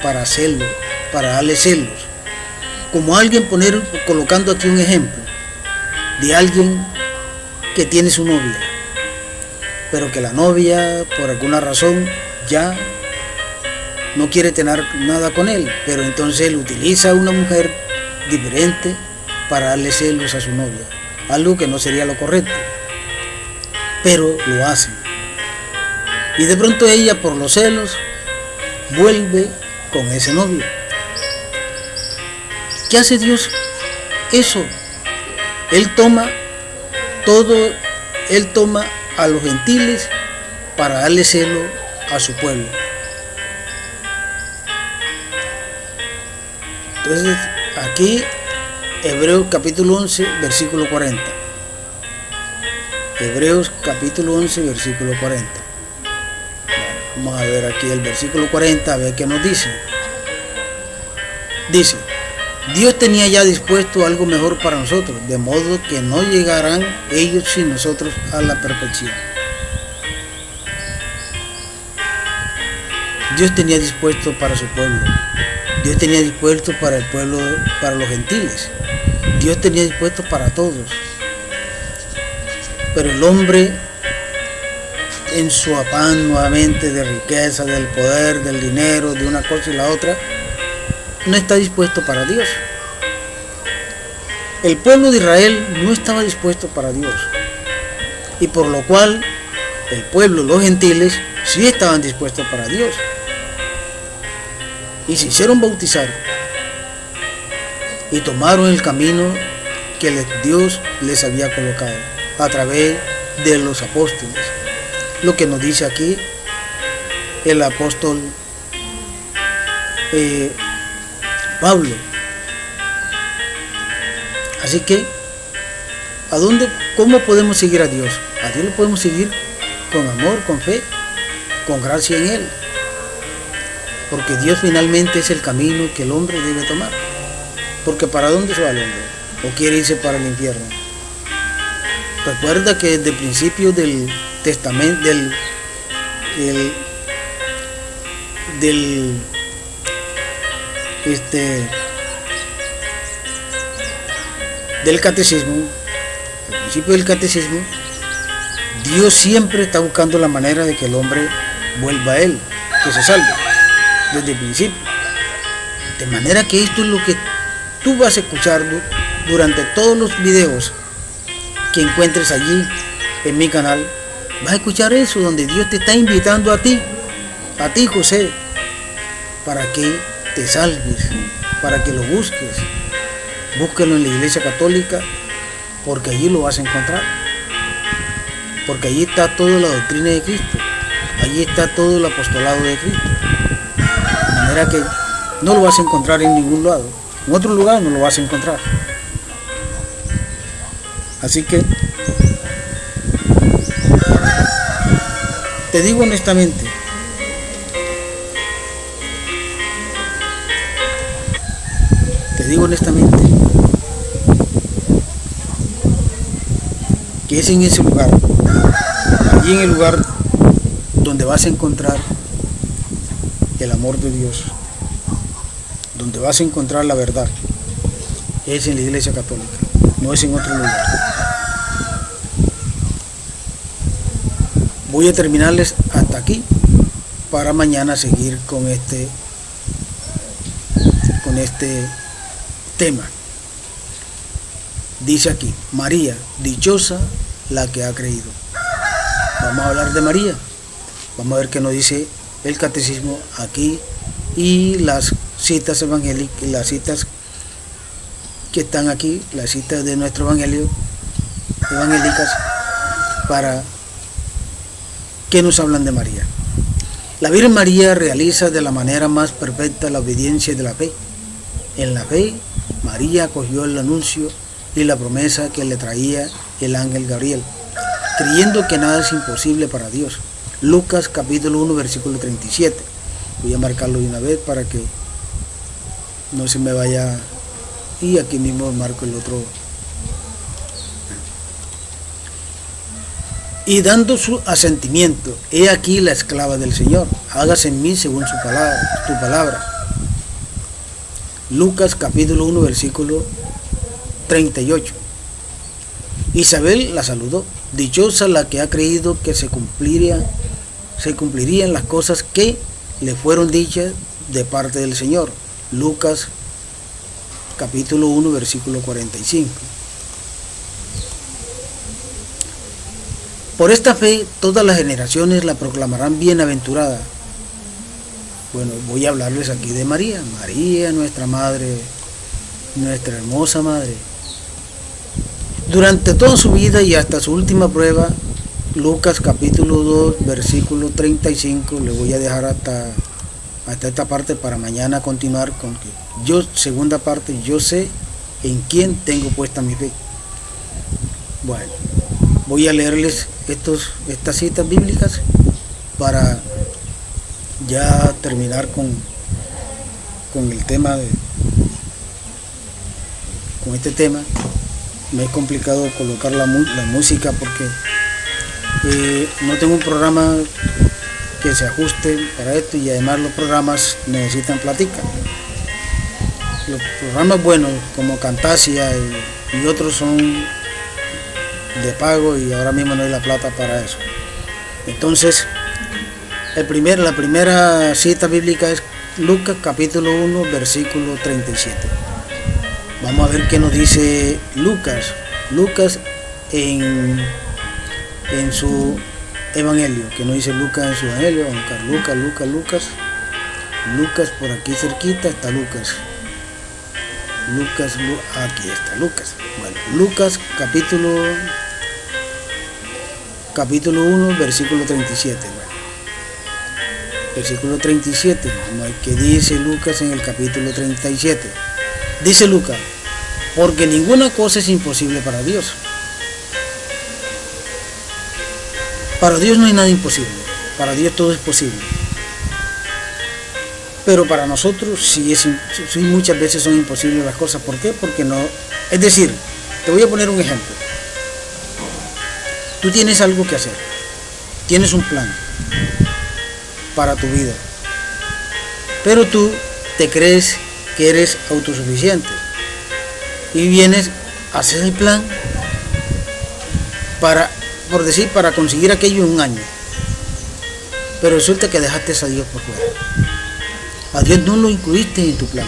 para hacerlo, para darle celos. Como alguien colocando aquí un ejemplo de alguien que tiene su novia, pero que la novia por alguna razón ya no quiere tener nada con él, pero entonces él utiliza a una mujer diferente para darle celos a su novia, algo que no sería lo correcto, pero lo hace. Y de pronto ella, por los celos, vuelve con ese novio. ¿Qué hace Dios? Eso. Él toma a los gentiles para darle celo a su pueblo. Entonces, aquí, Hebreos capítulo 11, versículo 40. Hebreos capítulo 11, versículo 40. Vamos a ver aquí el versículo 40, a ver qué nos dice. Dice: Dios tenía ya dispuesto algo mejor para nosotros, de modo que no llegarán ellos sin nosotros a la perfección. Dios tenía dispuesto para su pueblo. Dios tenía dispuesto para el pueblo, para los gentiles. Dios tenía dispuesto para todos. Pero el hombre, en su afán nuevamente de riqueza, del poder, del dinero, de una cosa y la otra, no está dispuesto para Dios. El pueblo de Israel no estaba dispuesto para Dios. Y por lo cual el pueblo, los gentiles, sí estaban dispuestos para Dios. Y se hicieron bautizar. Y tomaron el camino que Dios les había colocado a través de los apóstoles. Lo que nos dice aquí el apóstol Pablo, Así que, ¿cómo podemos seguir a Dios? A Dios lo podemos seguir con amor, con fe, con gracia en Él. Porque Dios finalmente es el camino que el hombre debe tomar. Porque ¿para dónde se va el hombre? ¿O quiere irse para el infierno? Recuerda que desde el principio del testamento, del catecismo, al principio del catecismo, Dios siempre está buscando la manera de que el hombre vuelva a Él, que se salve, desde el principio. De manera que esto es lo que tú vas a escuchar durante todos los videos que encuentres allí en mi canal. Vas a escuchar eso, donde Dios te está invitando a ti José, para que te salves, para que lo busques. Búsquelo en la Iglesia Católica, porque allí lo vas a encontrar. Porque allí está toda la doctrina de Cristo, allí está todo el apostolado de Cristo. De manera que no lo vas a encontrar en ningún lado, en otro lugar no lo vas a encontrar. Así que te digo honestamente, que es en ese lugar, allí en el lugar donde vas a encontrar el amor de Dios, donde vas a encontrar la verdad, es en la Iglesia Católica, no es en otro lugar. Voy a terminarles hasta aquí para mañana seguir con este tema. Dice aquí, María, dichosa la que ha creído. Vamos a hablar de María. Vamos a ver qué nos dice el catecismo aquí y las citas evangélicas, las citas que están aquí, las citas de nuestro evangelio evangélicas, para que nos hablan de María. La Virgen María realiza de la manera más perfecta la obediencia de la fe. En la fe, María acogió el anuncio y la promesa que le traía el ángel Gabriel, creyendo que nada es imposible para Dios. Lucas capítulo 1 versículo 37. Voy a marcarlo de una vez para que no se me vaya, y aquí mismo marco el otro. Y dando su asentimiento, he aquí la esclava del Señor, hágase en mí según tu palabra. Lucas capítulo 1 versículo 38. Isabel la saludó, dichosa la que ha creído que se cumplirían las cosas que le fueron dichas de parte del Señor. Lucas capítulo 1 versículo 45. Por esta fe todas las generaciones la proclamarán bienaventurada. Bueno, voy a hablarles aquí de María. María, nuestra madre, nuestra hermosa madre. Durante toda su vida y hasta su última prueba, Lucas capítulo 2 versículo 35, le voy a dejar hasta esta parte para mañana continuar con que segunda parte, yo sé en quién tengo puesta mi fe. Bueno, voy a leerles estas citas bíblicas para ya terminar con el tema con este tema. Me es complicado colocar la música porque no tengo un programa que se ajuste para esto, y además los programas necesitan plática. Los programas buenos como Camtasia y otros son de pago, y ahora mismo no hay la plata para eso. Entonces la primera cita bíblica es Lucas capítulo 1 versículo 37. Vamos a ver qué nos dice Lucas en su evangelio, que nos dice Lucas en su evangelio. Lucas por aquí cerquita está Lucas, aquí está Lucas. Bueno, Lucas capítulo 1 versículo 37. Versículo 37, que dice Lucas en el capítulo 37. Dice Lucas: Porque ninguna cosa es imposible para Dios. Para Dios no hay nada imposible. Para Dios todo es posible. Pero para nosotros sí muchas veces son imposibles las cosas. ¿Por qué? Porque no. Es decir, te voy a poner un ejemplo. Tú tienes algo que hacer. Tienes un plan para tu vida. Pero tú te crees que eres autosuficiente. Y vienes, haces el plan para conseguir aquello en un año. Pero resulta que dejaste a Dios por fuera. A Dios no lo incluiste en tu plan.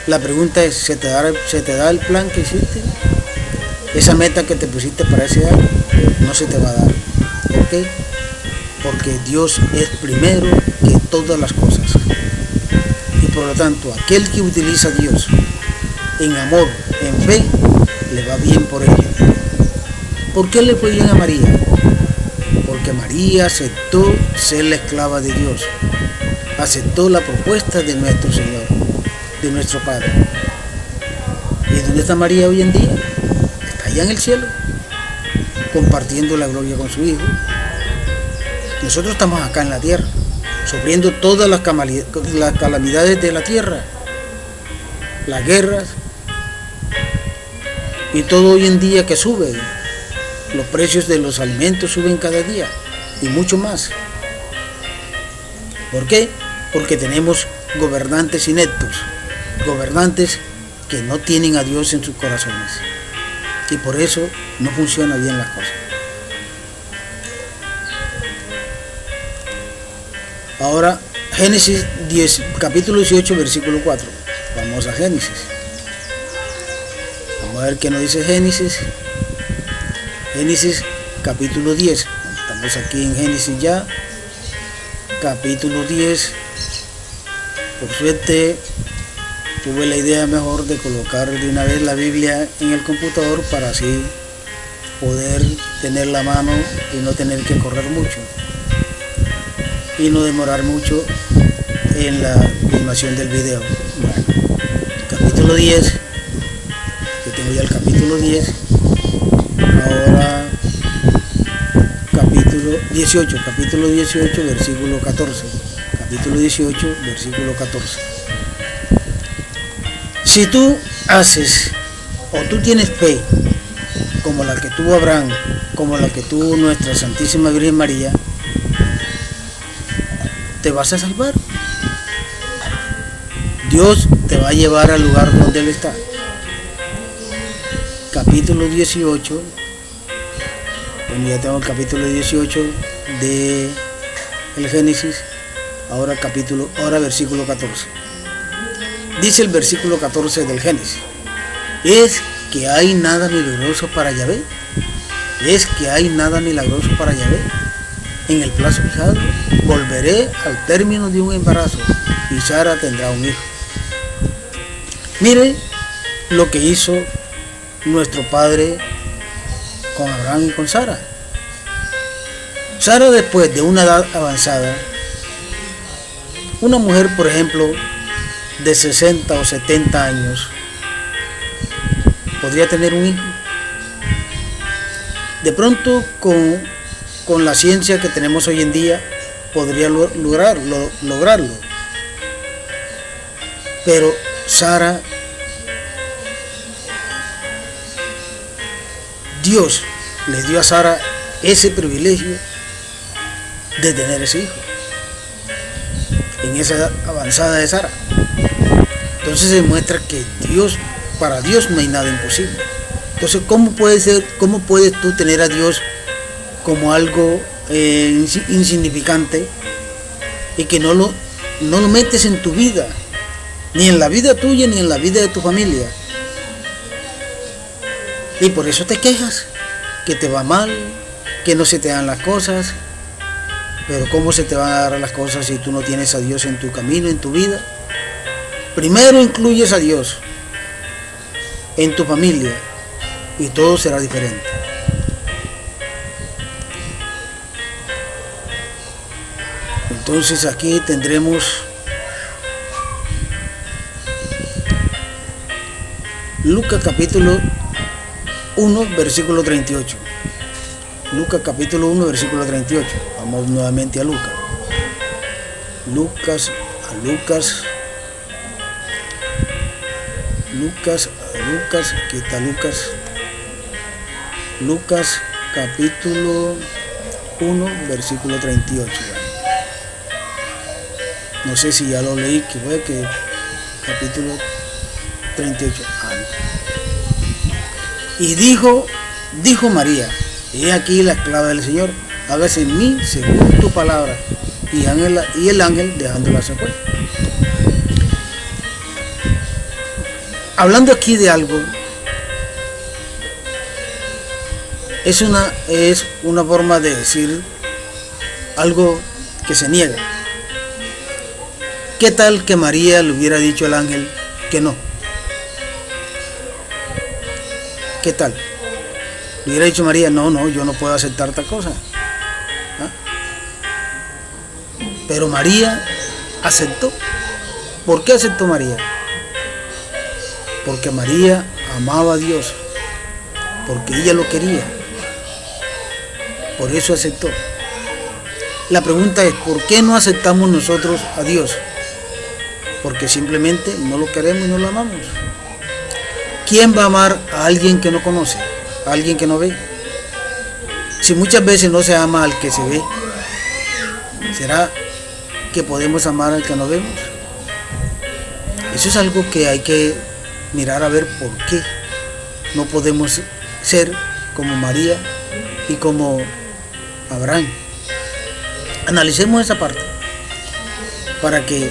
La pregunta es, ¿se te da el plan que hiciste? Esa meta que te pusiste para ese año no se te va a dar. ¿Por qué? Porque Dios es primero que todas las cosas. Y por lo tanto, aquel que utiliza a Dios en amor, en fe, le va bien por ella. ¿Por qué le fue bien a María? Porque María aceptó ser la esclava de Dios. Aceptó la propuesta de nuestro Señor, de nuestro Padre. ¿Y dónde está María hoy en día? Está allá en el cielo, compartiendo la gloria con su Hijo. Nosotros estamos acá en la tierra, sufriendo todas las calamidades de la tierra, las guerras, y todo hoy en día que sube. Los precios de los alimentos suben cada día, y mucho más. ¿Por qué? Porque tenemos gobernantes ineptos, gobernantes que no tienen a Dios en sus corazones. Y por eso no funcionan bien las cosas. Ahora, Génesis 10, capítulo 18, versículo 4. Vamos a Génesis. Vamos a ver qué nos dice Génesis. Génesis, capítulo 10. Estamos aquí en Génesis ya. Capítulo 10. Por suerte tuve la idea mejor de colocar de una vez la Biblia en el computador para así poder tener la mano y no tener que correr mucho y no demorar mucho en la filmación del video. Bueno, capítulo 10, yo tengo ya el capítulo 10. Ahora capítulo 18, versículo 14. Capítulo 18, versículo 14. Si tú haces o tú tienes fe como la que tuvo Abraham, como la que tuvo nuestra Santísima Virgen María, te vas a salvar. Dios te va a llevar al lugar donde Él está. Capítulo 18. Bueno, ya tengo el capítulo 18 de el Génesis. Ahora versículo 14. Dice el versículo 14 del Génesis: ¿es que hay nada milagroso para Yahvé? ¿Es que hay nada milagroso para Yahvé? En el plazo fijado, volveré al término de un embarazo y Sara tendrá un hijo. Mire lo que hizo nuestro padre con Abraham y con Sara. Sara, después de una edad avanzada, una mujer, por ejemplo, de 60 o 70 años, podría tener un hijo. De pronto, con la ciencia que tenemos hoy en día, podría lograrlo. Pero Sara, Dios le dio a Sara ese privilegio de tener ese hijo en esa edad avanzada de Sara. Entonces se demuestra que para Dios no hay nada imposible. Entonces, ¿cómo puedes tú tener a Dios como algo insignificante y que no lo metes en tu vida, ni en la vida tuya ni en la vida de tu familia? Y por eso te quejas, que te va mal, que no se te dan las cosas. Pero ¿cómo se te van a dar las cosas si tú no tienes a Dios en tu camino, en tu vida? Primero incluyes a Dios en tu familia y todo será diferente. Entonces aquí tendremos Lucas capítulo 1, versículo 38. Lucas capítulo 1, versículo 38. Vamos nuevamente a Lucas. Lucas, aquí está Lucas. Lucas capítulo 1, versículo 38. No sé si ya lo leí, que fue que capítulo 38. Y dijo María: he aquí la esclava del Señor, hágase en mí según tu palabra. Y el ángel dejándola se fue. Hablando aquí de algo, es una forma de decir algo que se niega. ¿Qué tal que María le hubiera dicho al ángel que no? ¿Qué tal? Le hubiera dicho María: no, yo no puedo aceptar tal cosa. Pero María aceptó. ¿Por qué aceptó María? Porque María amaba a Dios, porque ella lo quería. Por eso aceptó. La pregunta es: ¿por qué no aceptamos nosotros a Dios? Porque simplemente no lo queremos y no lo amamos. ¿Quién va a amar a alguien que no conoce? A alguien que no ve. Si muchas veces no se ama al que se ve, ¿será que podemos amar al que no vemos? Eso es algo que hay que mirar a ver por qué no podemos ser como María y como Abraham. Analicemos esa parte para que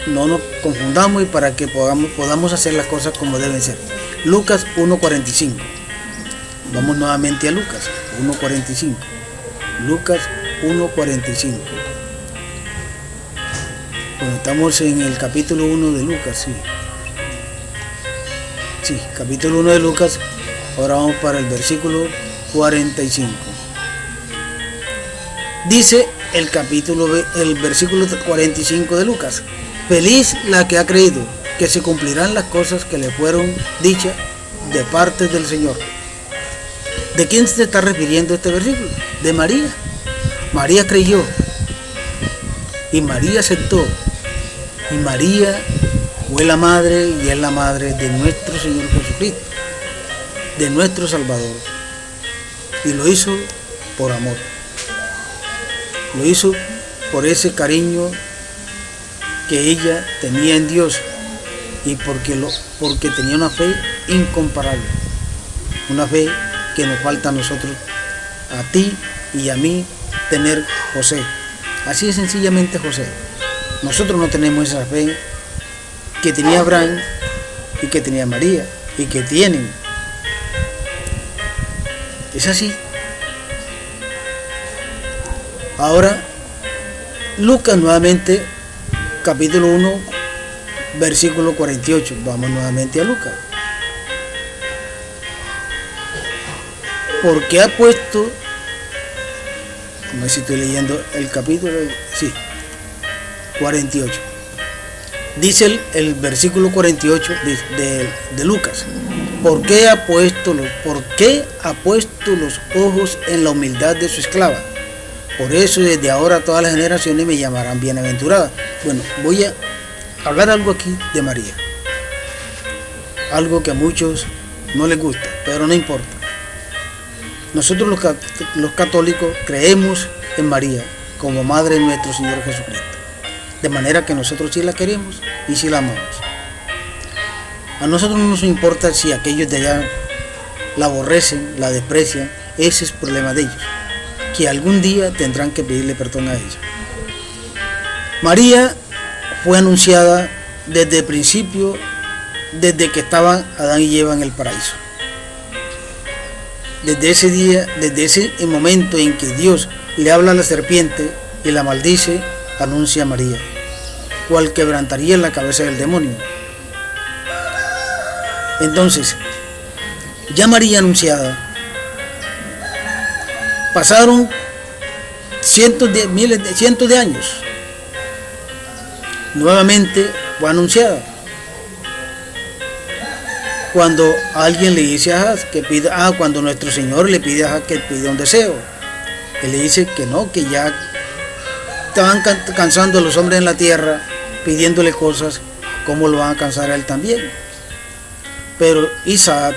no nos confundamos y para que podamos hacer las cosas como deben ser. Lucas 1:45. Vamos nuevamente a Lucas 1:45. Lucas 1:45. Bueno, estamos en el capítulo 1 de Lucas, sí. Sí, capítulo 1 de Lucas. Ahora vamos para el versículo 45. Dice el versículo 45 de Lucas: feliz la que ha creído que se cumplirán las cosas que le fueron dichas de parte del Señor. ¿De quién se está refiriendo este versículo? De María. María creyó y María aceptó, y María fue la madre y es la madre de nuestro Señor Jesucristo, de nuestro Salvador, y lo hizo por amor, lo hizo por ese cariño que ella tenía en Dios y porque tenía una fe incomparable, una fe que nos falta a nosotros, a ti y a mí, tener José. Así es sencillamente José. Nosotros no tenemos esa fe que tenía Abraham y que tenía María y que tienen. Es así. Ahora, Lucas nuevamente, capítulo 1, versículo 48. Vamos nuevamente a Lucas. Porque ha puesto, a ver si estoy leyendo el capítulo, sí, 48. Dice el versículo 48 de Lucas: ¿por qué ha puesto los ojos en la humildad de su esclava? Por eso desde ahora todas las generaciones me llamarán bienaventurada. Bueno, voy a hablar algo aquí de María. Algo que a muchos no les gusta, pero no importa. Nosotros los católicos creemos en María como madre de nuestro Señor Jesucristo. De manera que nosotros sí la queremos y sí la amamos. A nosotros no nos importa si aquellos de allá la aborrecen, la desprecian. Ese es el problema de ellos, que algún día tendrán que pedirle perdón a ella. María fue anunciada desde el principio, desde que estaban Adán y Eva en el paraíso. Desde ese día, desde ese momento en que Dios le habla a la serpiente y la maldice, anuncia a María, cual quebrantaría la cabeza del demonio. Entonces, ya María anunciada, pasaron cientos de años, nuevamente fue anunciada. cuando alguien le dice que pida, cuando nuestro Señor le pide que pida un deseo, Él le dice que no, que ya estaban cansando a los hombres en la tierra pidiéndole cosas, ¿cómo lo van a cansar a Él también? Pero Isaac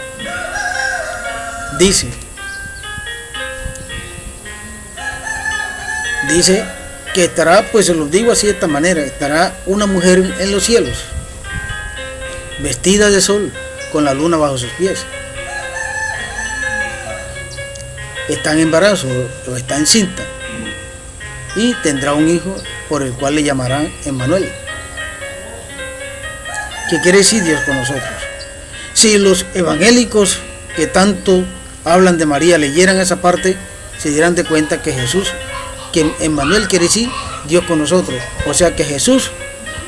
dice que estará, pues se los digo así de esta manera, estará una mujer en los cielos, vestida de sol, con la luna bajo sus pies. Está en embarazo o está encinta y tendrá un hijo por el cual le llamarán Emmanuel. ¿Qué quiere decir Dios con nosotros? Si los evangélicos que tanto hablan de María leyeran esa parte, se dieran de cuenta que Jesús, que Emmanuel quiere decir Dios con nosotros. O sea que Jesús,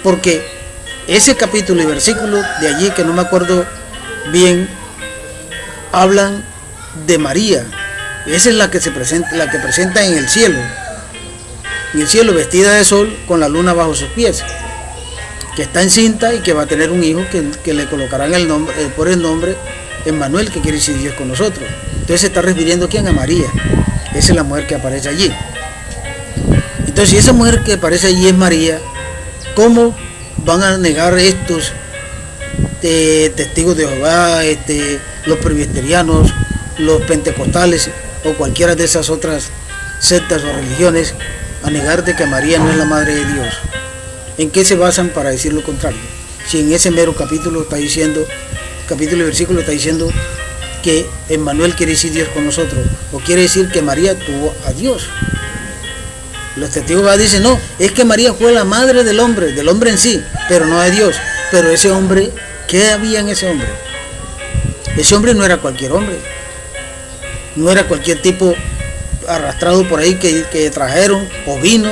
porque ese capítulo y versículo de allí, que no me acuerdo bien, hablan de María. Esa es la que presenta en el cielo. En el cielo, vestida de sol, con la luna bajo sus pies, que está encinta y que va a tener un hijo que le colocarán por el nombre Emmanuel, que quiere decir Dios con nosotros. Entonces se está refiriendo ¿quién? A María. Esa es la mujer que aparece allí. Entonces, si esa mujer que aparece allí es María, ¿cómo van a negar estos testigos de Jehová, los presbiterianos, los pentecostales o cualquiera de esas otras sectas o religiones, a negar de que María no es la madre de Dios? ¿En qué se basan para decir lo contrario? Si en ese mero capítulo y versículo está diciendo que Emmanuel quiere decir Dios con nosotros, o quiere decir que María tuvo a Dios. Los testigos dicen, no, es que María fue la madre del hombre en sí, pero no de Dios. Pero ese hombre, ¿qué había en ese hombre? Ese hombre no era cualquier hombre, no era cualquier tipo arrastrado por ahí que trajeron o vino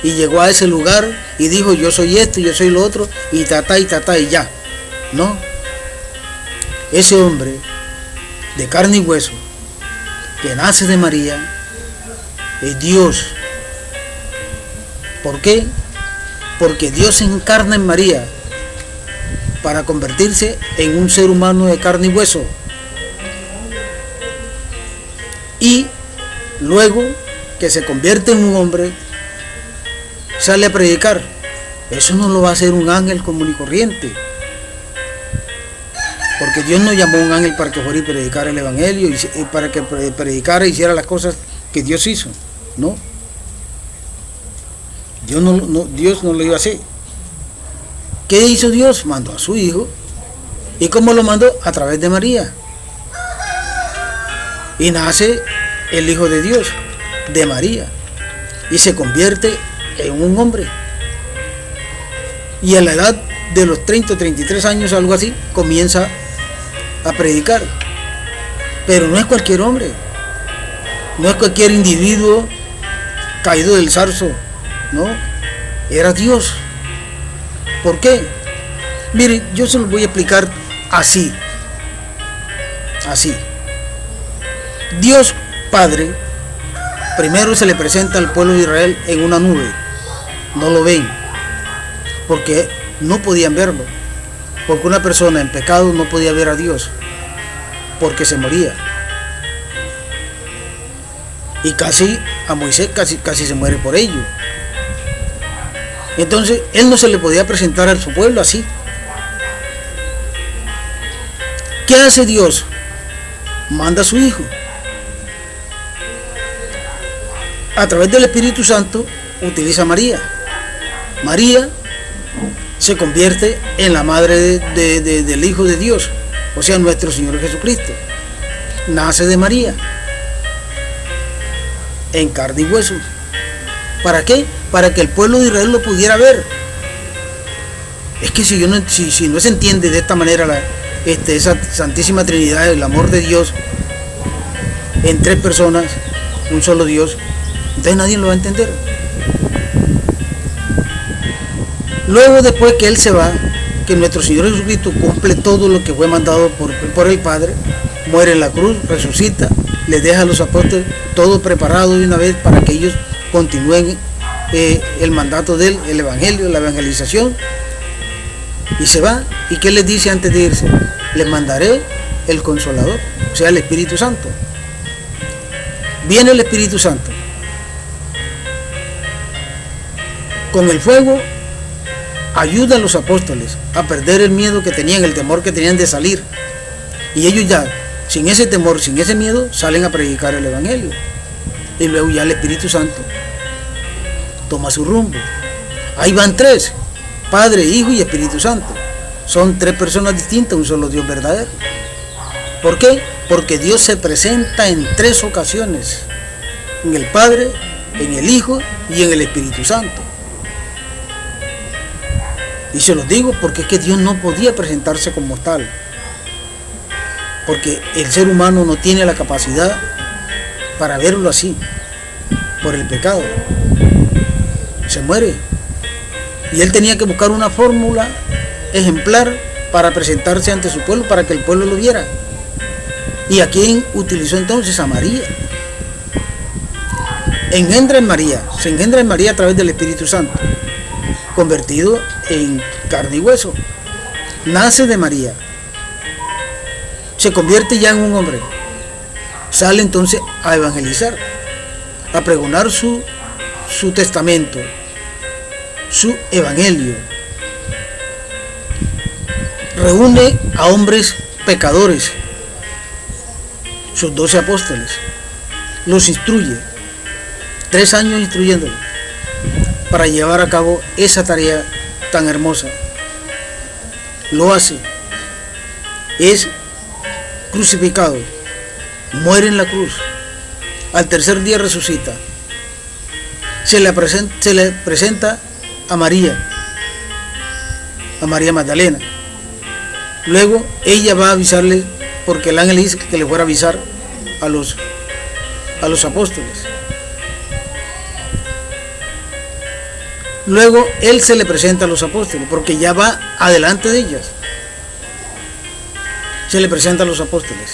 y llegó a ese lugar y dijo, yo soy esto, yo soy lo otro, y y ya. No, ese hombre de carne y hueso que nace de María es Dios. ¿Por qué? Porque Dios se encarna en María para convertirse en un ser humano de carne y hueso. Y luego que se convierte en un hombre, sale a predicar. Eso no lo va a hacer un ángel común y corriente. Porque Dios no llamó a un ángel para que fuera y predicara el evangelio y para que predicara e hiciera las cosas que Dios hizo. No. Dios no lo iba a hacer. ¿Qué hizo Dios? Mandó a su hijo. ¿Y cómo lo mandó? A través de María. Y nace el Hijo de Dios, de María. Y se convierte en un hombre. Y a la edad de los 30 o 33 años, algo así, comienza a predicar. Pero no es cualquier hombre. No es cualquier individuo caído del zarzo. No, era Dios. ¿Por qué? Mire, yo se lo voy a explicar así. Dios Padre primero se le presenta al pueblo de Israel en una nube. No lo ven, porque no podían verlo. Porque una persona en pecado no podía ver a Dios, porque se moría. Y casi a Moisés casi se muere por ello. Entonces, él no se le podía presentar a su pueblo así. ¿Qué hace Dios? Manda a su Hijo. A través del Espíritu Santo utiliza a María. María se convierte en la madre del Hijo de Dios, o sea, nuestro Señor Jesucristo. Nace de María, en carne y hueso. ¿Para qué? Para que el pueblo de Israel lo pudiera ver. Es que si no se entiende de esta manera esa Santísima Trinidad, el amor de Dios en tres personas, un solo Dios, entonces nadie lo va a entender. Luego, después que Él se va, que nuestro Señor Jesucristo cumple todo lo que fue mandado por el Padre, muere en la cruz, resucita, les deja a los apóstoles todo preparado de una vez para que ellos continúen el mandato de Él, el Evangelio, la evangelización, y se va. ¿Y qué les dice antes de irse? les mandaré el Consolador, o sea, el Espíritu Santo. Viene el Espíritu Santo. Con el fuego ayuda a los apóstoles a perder el miedo que tenían, el temor que tenían de salir. Y ellos ya, sin ese temor, sin ese miedo, salen a predicar el Evangelio. Y luego ya el Espíritu Santo toma su rumbo. Ahí van tres: Padre, Hijo y Espíritu Santo. Son tres personas distintas, un solo Dios verdadero. ¿Por qué? Porque Dios se presenta en tres ocasiones: en el Padre, en el Hijo y en el Espíritu Santo. Y se los digo porque es que Dios no podía presentarse como tal, porque el ser humano no tiene la capacidad para verlo así, por el pecado. Se muere. Y él tenía que buscar una fórmula ejemplar para presentarse ante su pueblo, para que el pueblo lo viera. ¿Y a quién utilizó entonces? A María. Engendra en María, se engendra en María a través del Espíritu Santo, convertido en carne y hueso. Nace de María, se convierte ya en un hombre. Sale entonces a evangelizar, a pregonar su testamento, su evangelio. Reúne a hombres pecadores, sus 12 apóstoles, los instruye, 3 años instruyéndolos para llevar a cabo esa tarea tan hermosa. Lo hace, es crucificado, muere en la cruz, al tercer día resucita, se le presenta a María Magdalena. Luego ella va a avisarle, porque el ángel dice que le fuera a avisar a los apóstoles. Luego él se le presenta a los apóstoles, porque ya va adelante de ellas. Se le presenta a los apóstoles.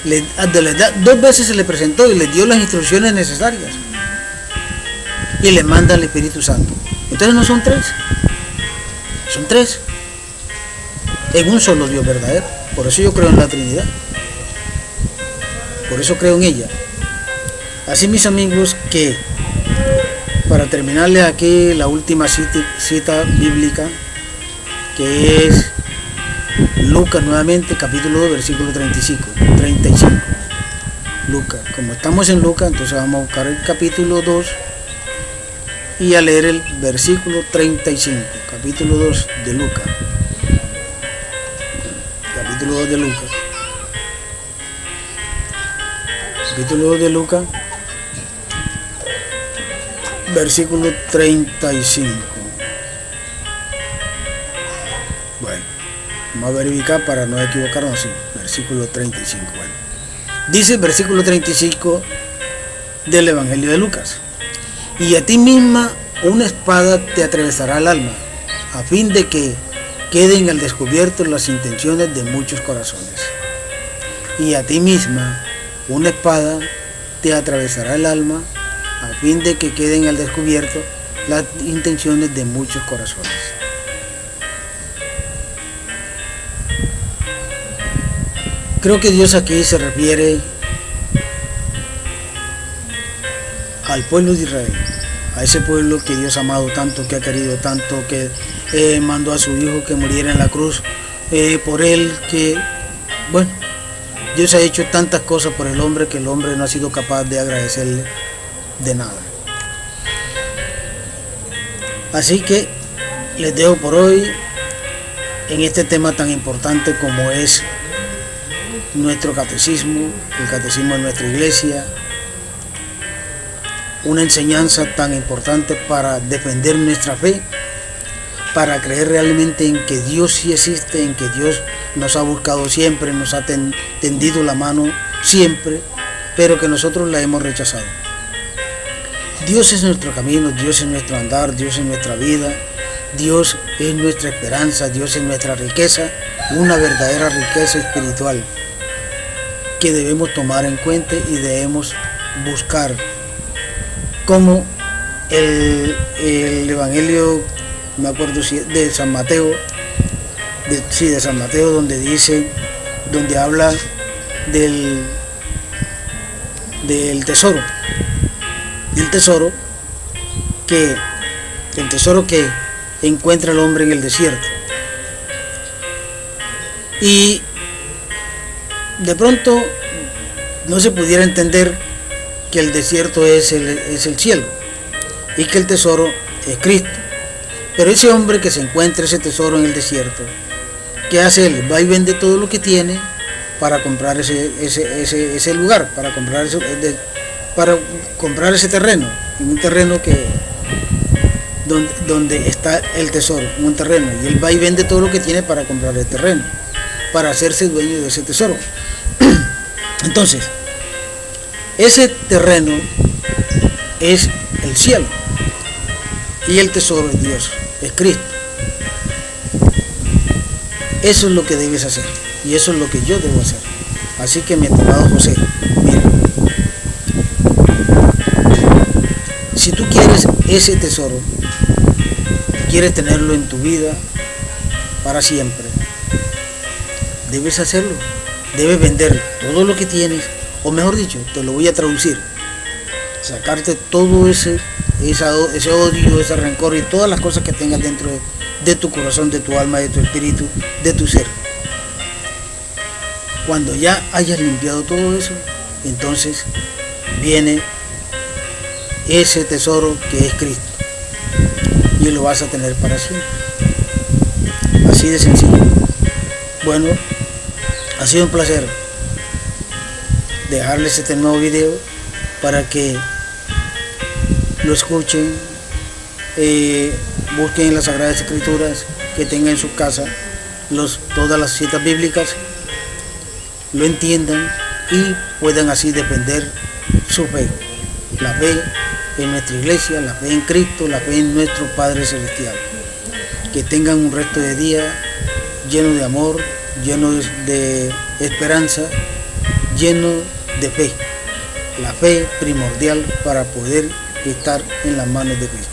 2 veces se le presentó y les dio las instrucciones necesarias. Y le manda el Espíritu Santo. Entonces no son 3, son 3. En un solo Dios verdadero. Por eso yo creo en la Trinidad. Por eso creo en ella. Así, mis amigos, que para terminarles aquí la última cita bíblica, que es Lucas nuevamente, capítulo 2, versículo 35. Lucas. Como estamos en Lucas, entonces vamos a buscar el capítulo 2 y a leer el versículo 35. Capítulo 2 de Lucas. Capítulo 2 de Lucas. Capítulo 2 de Lucas, versículo 35. Bueno, vamos a verificar para no equivocarnos. Sí, versículo 35. Bueno, dice el versículo 35 del Evangelio de Lucas: y a ti misma una espada te atravesará el alma, a fin de que queden al descubierto las intenciones de muchos corazones. Y a ti misma una espada te atravesará el alma, a fin de que queden al descubierto las intenciones de muchos corazones. Creo que Dios aquí se refiere al pueblo de Israel, a ese pueblo que Dios ha amado tanto, que ha querido tanto, que mandó a su hijo que muriera en la cruz por él, que, bueno, Dios ha hecho tantas cosas por el hombre que el hombre no ha sido capaz de agradecerle de nada. Así que les dejo por hoy en este tema tan importante como es nuestro catecismo, el catecismo de nuestra iglesia, una enseñanza tan importante para defender nuestra fe, para creer realmente en que Dios sí existe, en que Dios nos ha buscado siempre, nos ha tendido la mano siempre, pero que nosotros la hemos rechazado. Dios es nuestro camino, Dios es nuestro andar, Dios es nuestra vida, Dios es nuestra esperanza, Dios es nuestra riqueza, una verdadera riqueza espiritual que debemos tomar en cuenta y debemos buscar. Como el Evangelio, me acuerdo de San Mateo, de San Mateo, donde habla del tesoro. El tesoro que encuentra el hombre en el desierto. Y de pronto no se pudiera entender que el desierto es el cielo y que el tesoro es Cristo. Pero ese hombre que se encuentra ese tesoro en el desierto, ¿qué hace él? Va y vende todo lo que tiene para comprar ese lugar, para comprar ese terreno, un terreno donde está el tesoro, un terreno, y él va y vende todo lo que tiene para comprar el terreno, para hacerse dueño de ese tesoro. Entonces, ese terreno es el cielo y el tesoro es Dios, es Cristo. Eso es lo que debes hacer y eso es lo que yo debo hacer. Así que, mi estimado José, mira, si tú quieres ese tesoro, quieres tenerlo en tu vida para siempre, debes hacerlo. Debes vender todo lo que tienes, o mejor dicho, te lo voy a traducir, sacarte todo ese odio, ese rencor y todas las cosas que tengas dentro de tu corazón, de tu alma, de tu espíritu, de tu ser. Cuando ya hayas limpiado todo eso, entonces viene ese tesoro que es Cristo y lo vas a tener para siempre. Así de sencillo. Bueno, ha sido un placer dejarles este nuevo video para que lo escuchen, busquen en las Sagradas Escrituras, que tengan en su casa todas las citas bíblicas, lo entiendan y puedan así defender su fe, la fe en nuestra iglesia, la fe en Cristo, la fe en nuestro Padre Celestial. Que tengan un resto de día lleno de amor, lleno de esperanza, lleno de fe. La fe primordial para poder estar en las manos de Cristo.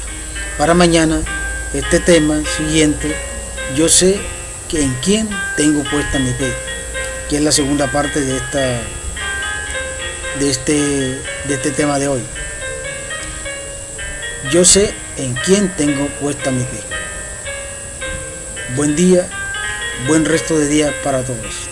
Para mañana, este tema siguiente, yo sé que en quién tengo puesta mi fe, que es la segunda parte de este tema de hoy. Yo sé en quién tengo puesta mi fe. Buen día, buen resto de día para todos.